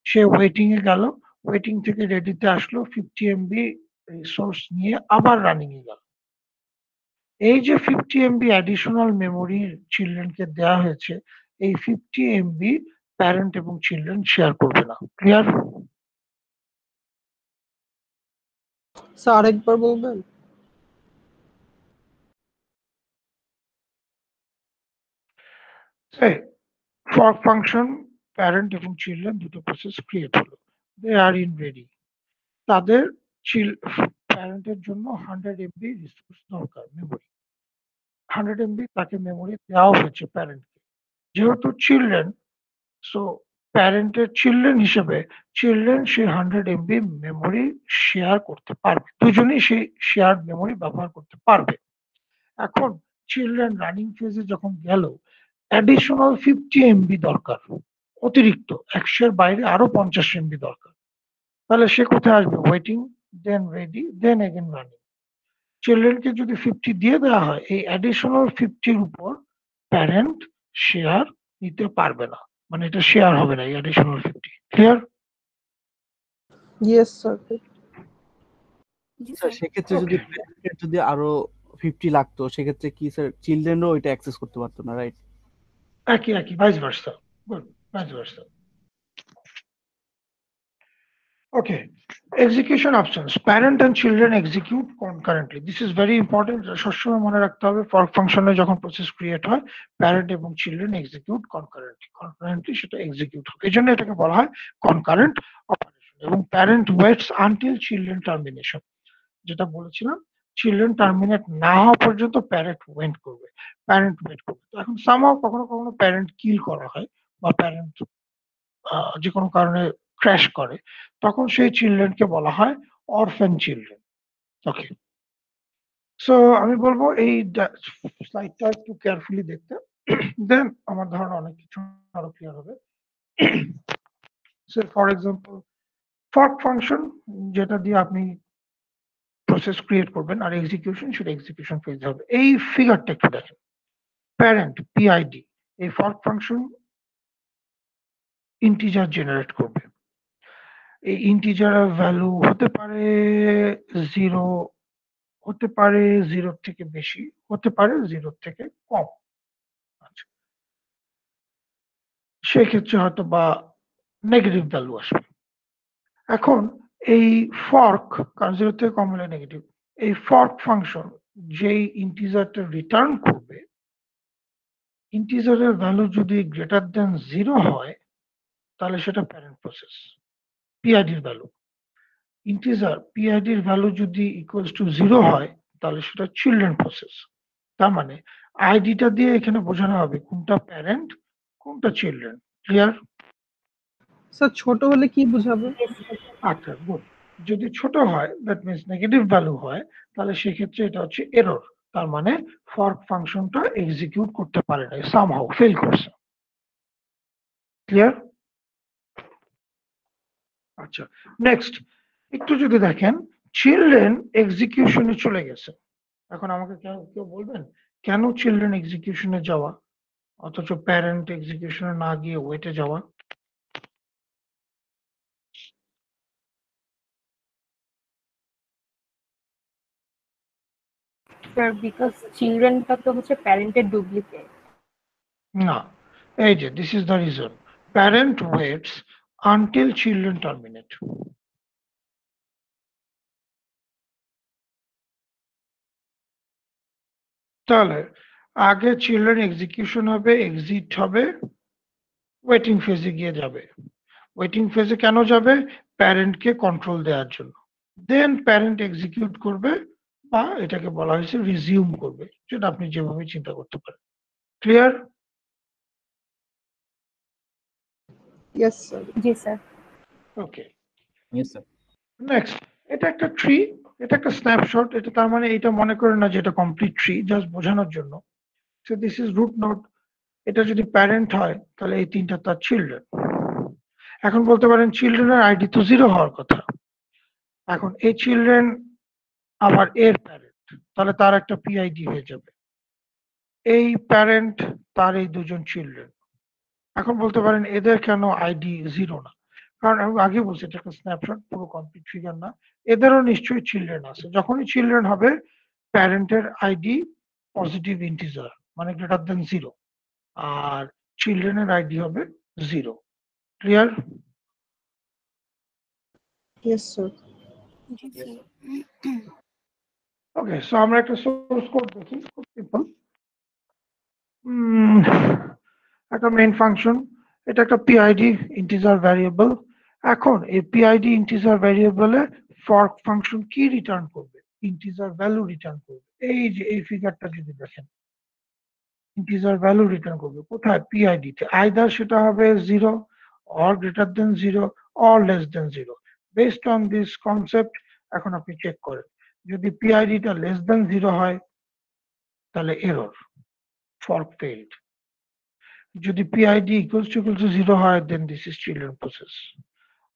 সে ওয়েটিং এ গেল, ওয়েটিং থেকে রেডিতে আসলো, 50 MB রিসোর্স নিয়ে আবার রানিং এ গেল। এই যে 50 MB অ্যাডিশনাল মেমোরি চিলড্রেনকে দেওয়া হয়েছে, এই 50 MB প্যারেন্ট এবং চিলড্রেন শেয়ার করবে না। ক্লিয়ার? স্যার আরেকবার বলবেন? ফর্ক ফাংশন, প্যারেন্ট এবং চিলড্রেন দুটো প্রসেস ক্রিয়েট হলো, দে আর ইন রেডি। তাদের প্যারেন্টের জন্য 100 MB রিসোর্স দরকার, মেমোরি 100 MB তাকে মেমোরি দেওয়া হয়েছে প্যারেন্টকে। যেহেতু চিলড্রেন, সো প্যারেন্টের চিলড্রেন হিসেবে চিলড্রেন সেই 100 MB মেমোরি শেয়ার করতে পারবে, দুজনেই সেই শেয়ার মেমোরি ব্যবহার করতে পারবে। এখন চিলড্রেন রানিং ফেজে যখন গেল অ্যাডিশনাল 50 এমবি দরকার, অতিরিক্ত 100-এর বাইরে আরো 50 এমবি দরকার। তাহলে সে কোথায় আসবে? ওয়েটিং, দেন রেডি, দেন এগেন রানিং। চিলড্রেনকে যদি 50 দিয়ে দেওয়া হয়, এই অ্যাডিশনাল 50-র উপর প্যারেন্ট শেয়ার নিতে পারবে না, মানে এটা শেয়ার হবে না এই অ্যাডিশনাল 50। ক্লিয়ার? Yes sir. জি স্যার স্যার। সেক্ষেত্রে যদি Okay. প্যারেন্টের যদি আরো 50 লাগতো সেক্ষেত্রে কি স্যার চিলড্রেনও এটা অ্যাক্সেস করতে পারতো না, রাইট? একই vice versa. Good, vice versa. Okay, execution options. Parent and children execute concurrently. This is very important. সবসময় মনে রাখতে হবে fork ফাংশনে যখন প্রসেস ক্রিয়েট হয়, প্যারেন্ট এবং চিলড্রেন এক্সিকিউট কনকারেন্টলি সেটা এক্সিকিউট হবে। এই জন্য এটাকে বলা হয় কনকারেন্ট অপারেশন। এবং parent waits until children termination, যেটা বলেছিলাম, চিলড্রেন টার্মিনেট না হওয়া পর্যন্ত প্যারেন্ট ওয়েট করবে। তো এখন সামহাও কখনো কখনো প্যারেন্ট কিল করা হয় বা প্যারেন্ট যে কোনো কারণে ক্র্যাশ করে, তখন সেই চিলড্রেনকে বলা হয় অরফ্যান চিলড্রেন। ওকে, সো আমি বলবো এই স্লাইডটা একটু কেয়ারফুলি দেখতে, দেন আমার ধারণা অনেক কিছু আরো ক্লিয়ার হবে। So for example, fork function যেটা দিয়ে আপনি প্রসেস ক্রিয়েট করবেন, আর এক্সিকিউশন সেটা এক্সিকিউশন ফেজ হবে। এই ফিগারটা একটু দেখেন, প্যারেন্ট পিআইডি, এই ফর্ক ফাংশন ইন্টিজার জেনারেট করবে। এই ইন্টিজারের ভ্যালু হতে পারে 0, হতে পারে 0 থেকে বেশি, হতে পারে 0 থেকে কম। আচ্ছা, সেক্ষেত্রে হয়তো বা নেগেটিভ ভ্যালু আসবে। এখন এই ফর্ক, কারণ 0 থেকে কম হলে নেগেটিভ, এই ফর্ক ফাংশন যেই ইন্টিজারটা রিটার্ন করবে, ইন্টিজারের ভ্যালু যদি গ্রেটার দেন 0 হয়, তাহলে সেটা প্যারেন্ট প্রসেস পিআইডির ভ্যালু। ইন্টিজার পিআইডির ভ্যালু যদি ইকুয়ালস টু 0 হয়, তাহলে সেটা চিলড্রেন প্রসেস। তার মানে আইডিটা দিয়ে এখানে বোঝানো হবে কোনটা প্যারেন্ট কোনটা চিলড্রেন। ক্লিয়ার? স্যার ছোট হলে কি বুঝাবে? আচ্ছা, গুড। যদি ছোট হয়, দ্যাট মিনস নেগেটিভ ভ্যালু হয়, তাহলে সেক্ষেত্রে এটা হচ্ছে এরর। তার মানে ফর্ক ফাংশনটা এক্সিকিউট করতে পারে না, সামহাউ ফেল করছে। ক্লিয়ার? আচ্ছা, নেক্সট একটু যদি দেখেন, চিলড্রেন এক্সিকিউশনে চলে গেছে। এখন আমাকে কেউ বলবেন কেন চিলড্রেন এক্সিকিউশনে যাওয়া অথচ প্যারেন্ট এক্সিকিউশনে না গিয়ে ওয়েটে যাওয়া? স্যার বিকজ চিলড্রেনটা তো হচ্ছে প্যারেন্টের ডুপ্লিকেট। না, এই যে this is the reason, parent waits until children terminate. তাহলে আগে চিলড্রেন এক্সিকিউশন হবে, এক্সিট হবে, ওয়েটিং ফেজে গিয়ে যাবে। ওয়েটিং ফেজে কেন যাবে? প্যারেন্টকে কন্ট্রোল দেওয়ার জন্য। দেন প্যারেন্ট এক্সিকিউট করবে, বা এটাকে বলা হয়েছে রিজিউম করবে, যেটা আপনি যেভাবে চিন্তা করতে পারেন। ক্লিয়ার? Yes sir. জি sir. Okay, yes sir. Next, এটা একটা ট্রি, এটা একটা স্ন্যাপশট। এটা তার মানে এটা মনে করেন না যে এটা কমপ্লিট ট্রি, জাস্ট বোঝানোর জন্য। So this is root node. এটা যদি প্যারেন্ট হয়, তাহলে এই তিনটা তার চিলড্রেন। এখন বলতে পারেন চিলড্রেনের আইডি তো 0 হওয়ার কথা। এখন এই চিলড্রেন আবার এর প্যারেন্ট, তাহলে তার একটা পিআইডি হয়ে যাবে। এই প্যারেন্ট তার এই দুজন চিলড্রেন। এখন বলতে পারেন এদের কেন আইডি 0 না? কারণ আমি আগে বলছি এটা একটা স্ন্যাপশট, পুরো কমপ্লিট ফিগার না। এদেরও নিশ্চয়ই চিলড্রেন আছে। যখনই চিলড্রেন হবে, প্যারেন্টের আইডি পজিটিভ ইন্টিজার, মানে গ্রেটার দেন 0, আর চিলড্রেনের আইডি হবে 0। ক্লিয়ার? Yes sir. জি স্যার। ওকে, সো আমরা একটা সোর্স কোড দেখি, খুব সিম্পল। একটা মেইন ফাংশন, এটা একটা পিআইডি ইন্টিজার ভ্যারিয়েবল। এখন এই পিআইডি ইন্টিজার ভ্যারিয়েবলে ফর্ক ফাংশন কি রিটার্ন করবে? ইন্টিজার ভ্যালু রিটার্ন করবে। এই যে এই ফিগারটা যদি দেখেন, ইন্টিজার ভ্যালু রিটার্ন করবে কোথায়? পিআইডি তে। আইদার সেটা হবে 0 or greater than 0 or less than 0। Based on this concept এখন আপনি চেক করেন, যদি পিআইডিটা লেস দেন 0 হয়, তাহলে এরর, ফর্ক ফেইলড। যদি PID equals to 0 হয়, then this is children process,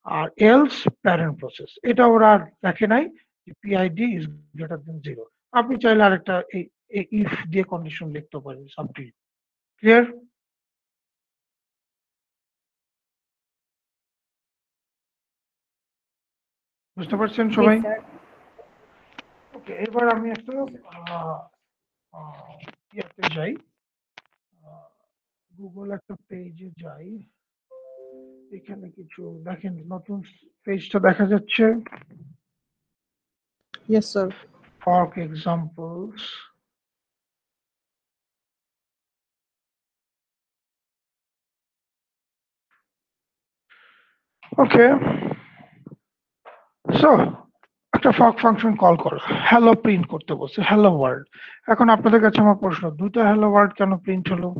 R else parent process। এটা ওরা আর দেখে নাই, PID is greater than 0। আপনি চাইলে আরেকটা এই if দিয়ে কন্ডিশন লিখতে পারেন, সব ঠিক। ক্লিয়ার? বুঝতে পারছেন সবাই? ওকে, এবার আমি একটা ইয়াতে যাই, গুগল একটা পেজে যাই। এখানে কিছু দেখেন, নতুন পেজটা দেখা যাচ্ছে, ইয়েস স্যার। fork examples। ওকে, সো একটা ফর্ক ফাংশন কল করো, হ্যালো প্রিন্ট করতে বলছে, হ্যালো ওয়ার্ল্ড। এখন আপনাদের কাছে আমার প্রশ্ন, দুইটা হ্যালো ওয়ার্ল্ড কেন প্রিন্ট হলো?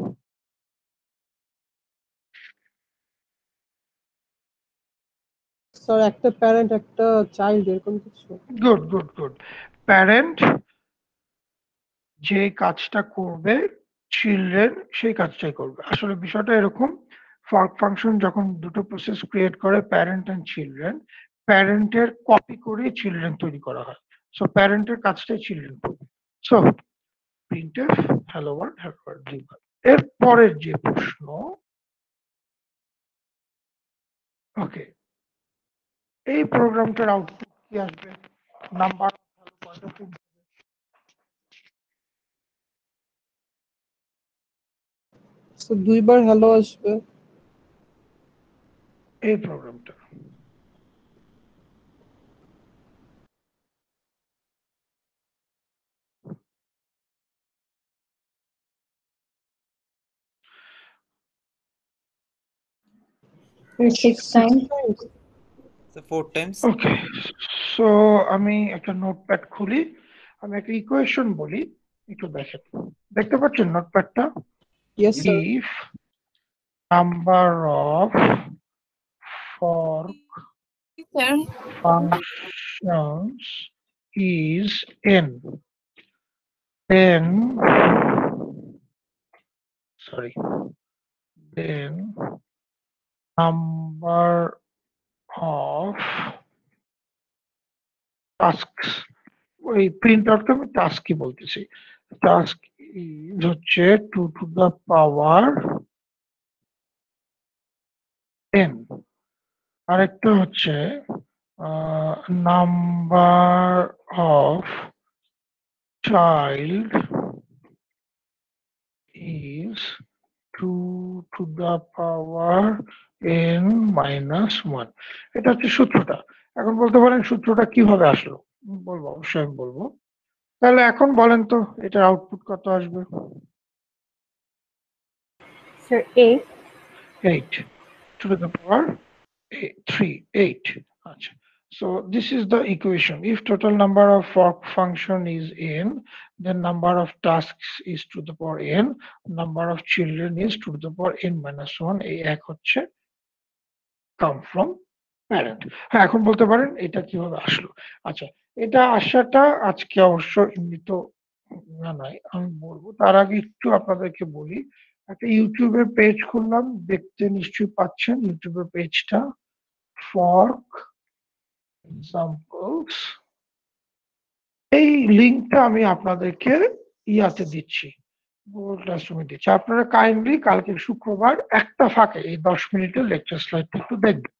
স্যার একটা প্যারেন্ট একটা চাইল্ড এরকম কিছু। Good good good. প্যারেন্ট যে কাজটা করবে, চিলড্রেন সেই কাজটাই করবে। আসলে বিষয়টা এরকম, ফর্ক ফাংশন যখন দুটো প্রসেস ক্রিয়েট করে, প্যারেন্ট এন্ড চিলড্রেন, প্যারেন্টের কপি করে চিলড্রেন তৈরি করা হয়। সো প্যারেন্টের কাজটাই চিলড্রেন করবে। সো প্রিন্টএফ হ্যালো ওয়ার্ল্ড দুইবার। এর পরের যে প্রশ্ন, ওকে, এই প্রোগ্রামটার আউটপুট কি আসবে? নাম্বার তো দুইবার হ্যালো আসবে। এই প্রোগ্রামটা So 4 times. ওকে। সো আমি একটা নোটপ্যাড খুলি, আমি একটা ইকুয়েশন বলি, একটু দেখেন। দেখতে পাচ্ছেন নোটপ্যাডটা? Yes sir. If number of fork sir functions is n, then number of tasks, ওই প্রিন্ট আউটকে আমি টাস্কই বলতেছি, টাস্ক ইজ হচ্ছে 2 to the power n। আরেকটা হচ্ছে number of child is 2 to the power n minus 1। এটা হচ্ছে সূত্রটা। এখন বলতে পারেন সূত্রটা কিভাবে আসলো, বলবো, অবশ্যই আমি বলবো। তাহলে এখন বলেন তো এটার আউটপুট কত আসবে? স্যার 8। 8 to the power 8। আচ্ছা, so this is the equation. If total number of fork function is n, then number of tasks is to the power n, number of children is to the power n minus 1। এই এক হচ্ছে come from parent। হ্যাঁ, এখন বলতে পারেন এটা কিভাবে আসলো। আচ্ছা, এটা আসাটা আজকে অবশ্য এমনি তো না নয়, আমি বলবো তার আগে একটু আপনাদেরকে বলি। একটা ইউটিউবের পেজ খুললাম, দেখতে নিশ্চয়ই পাচ্ছেন ইউটিউবের পেজটা, fork examples। এই লিঙ্কটা আমি আপনাদেরকে ইয়াতে দিচ্ছি, গুগল ক্লাসরুমে দিচ্ছি। আপনারা কাইন্ডলি কালকে শুক্রবার একটা ফাঁকে এই 10 মিনিটের লেকচার স্লাইডটা একটু দেখবেন।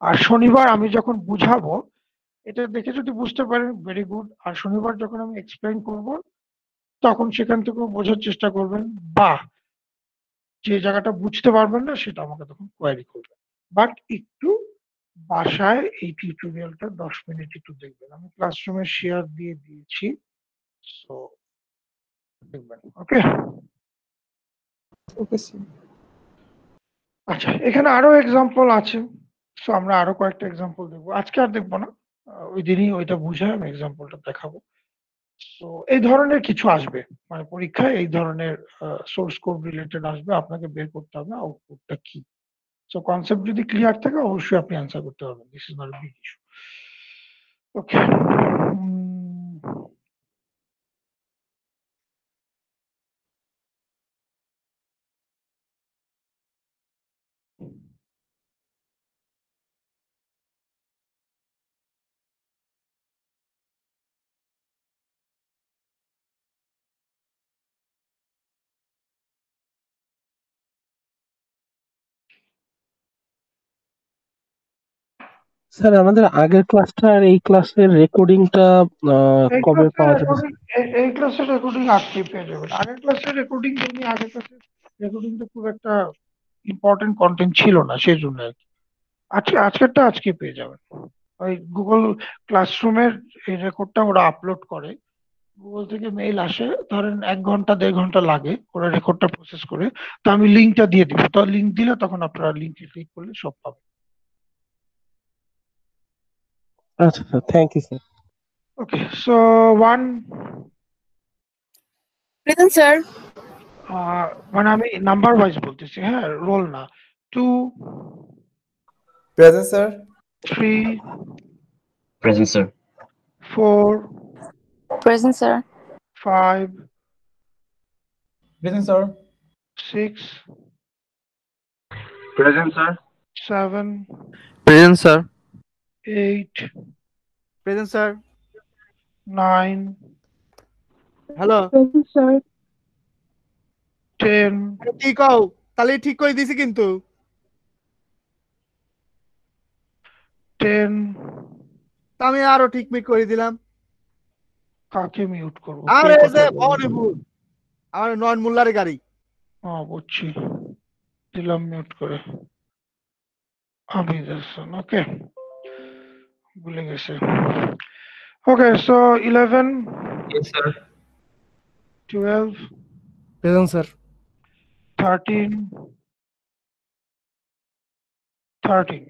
আর শনিবার আমি যখন বুঝাবো, এটা দেখে যদি বুঝতে পারেন ভেরি গুড, আর শনিবার যখন আমি এক্সপ্লেইন করব তখন সেখান থেকেও বোঝার চেষ্টা করবেন, বা যে জায়গাটা বুঝতে পারবেন না সেটা আমাকে তখন কোয়ারি করবেন। বাট একটু বাসায় এই টিউটোরিয়ালটা 10 মিনিট একটু দেখবেন, আমি ক্লাসরুমে শেয়ার দিয়ে দিয়েছি, সো দেখবেন। ওকে ওকে স্যার। আচ্ছা, এখানে আরো এক্সাম্পল আছে, সো আমরা আরো কয়েকটা এক্সাম্পল দেখবো, আজকে আর দেখবো না, ওই দিনই ওইটা বুঝে আমি এক্সাম্পলটা দেখাবো। সো এই ধরনের কিছু আসবে, মানে পরীক্ষায় এই ধরনের সোর্স কোড রিলেটেড আসবে, আপনাকে বের করতে হবে আউটপুটটা কি। সো কনসেপ্ট যদি ক্লিয়ার থাকে অবশ্যই আপনি অ্যান্সার করতে পারবেন, this is not a big issue. Okay, sir আমাদের আগের ক্লাসটা আর এই ক্লাসের রেকর্ডিংটা এই কবে ক্লাসের পাওয়া যাবে? রেকর্ডিং এই ক্লাসের রেকর্ডিং আজকে পেয়ে যাবেন। আগের ক্লাসের রেকর্ডিং তুমি আগের ক্লাসের রেকর্ডিংটা খুব একটা ইম্পর্টেন্ট কন্টেন্ট ছিল না, সেই জন্য আর কি। আজকেরটা আজকে পেয়ে যাবেন। ওই গুগল ক্লাসরুমের এই রেকর্ডটা ওরা আপলোড করে, গুগল থেকে মেইল আসে, ধরেন 1 ঘন্টা 1.5 ঘন্টা লাগে ওরা রেকর্ডটা প্রসেস করে। তো আমি লিঙ্কটা দিয়ে দিব, তো লিঙ্ক দিলে তখন আপনারা লিঙ্কে ক্লিক করলে সব পাবেন। আচ্ছা sir, thank you sir. Okay, so 1 present sir. মানে আমি নাম্বার ওয়াইজ বলতেছি, হ্যাঁ, রোল না। 2 Present, sir. 3 Present, sir. 4 present sir. 5 Present, sir. 6 Present, sir. 7 present sir. 8 present sir. 9 hello, present sir. 10 কি কও? তাহলে ঠিক করে দিছি কিন্তু। 10 তা আমি আরো ঠিক মিট করে দিলাম। কাকে মিউট করবো? আরে কে এই যে কথা বলবে? অনেবুল আমার নয়ন মোল্লারের গাড়ি। বুঝছি, দিলাম মিউট করে। আবিদ হাসান, ওকে, ভুলে গেছে। Okay, so 11 Yes, sir. 12 present sir. 13 14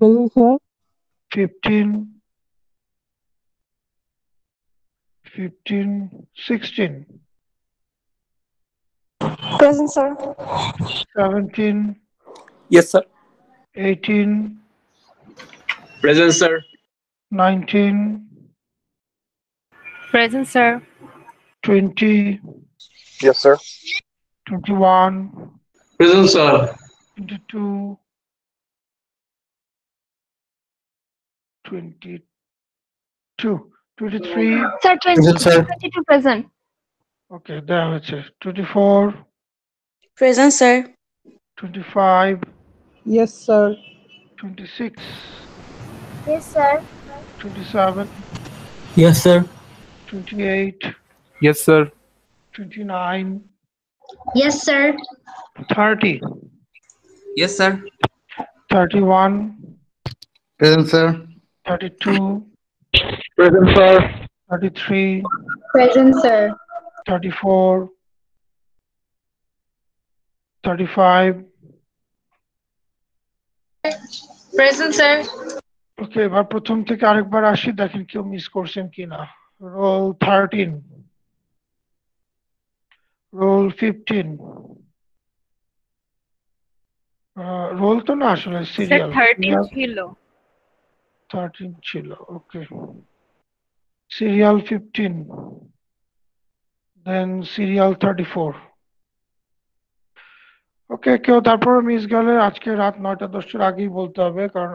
present sir. 15 16 present sir. 17 Yes, sir. 18 Present, sir. 19 present sir. 20 Yes, sir. 21 Present, sir. 22 22 23 sir Present, sir. 22 present. Okay, দেওয়া হয়েছে। 24 present sir. 25 yes sir. 26 yes sir. 27 Yes, sir. 28 yes sir. 29 yes sir. 30 Yes, sir. 31 Present, sir. 32 Present, sir. 33 present sir. 34 35 present sir. Okay, এবার প্রথম থেকে আরেকবার আসি, দেখেন কেউ miss করছেন কিনা। রোল 13 রোল 15 রোল তো না, আসলে স্যার সিরিয়াল 13 ছিল। 13 ছিল, ওকে। সিরিয়াল 15, দেন সিরিয়াল 34। ওকে, কেউ তারপরে মিস গেলে আজকে রাত 9টা 10টার আগেই বলতে হবে, কারণ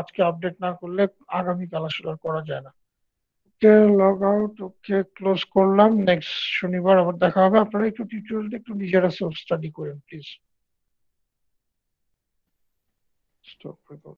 আজকে আপডেট না করলে আগামীকাল আসলে আর করা যায় না। ওকে, লগ আউট, ওকে, ক্লোজ করলাম। নেক্সট শনিবার আবার দেখা হবে। আপনারা একটু টিউটোরিয়ালটা একটু নিজেরা সেলফ স্টাডি করেন প্লিজ। Stop record.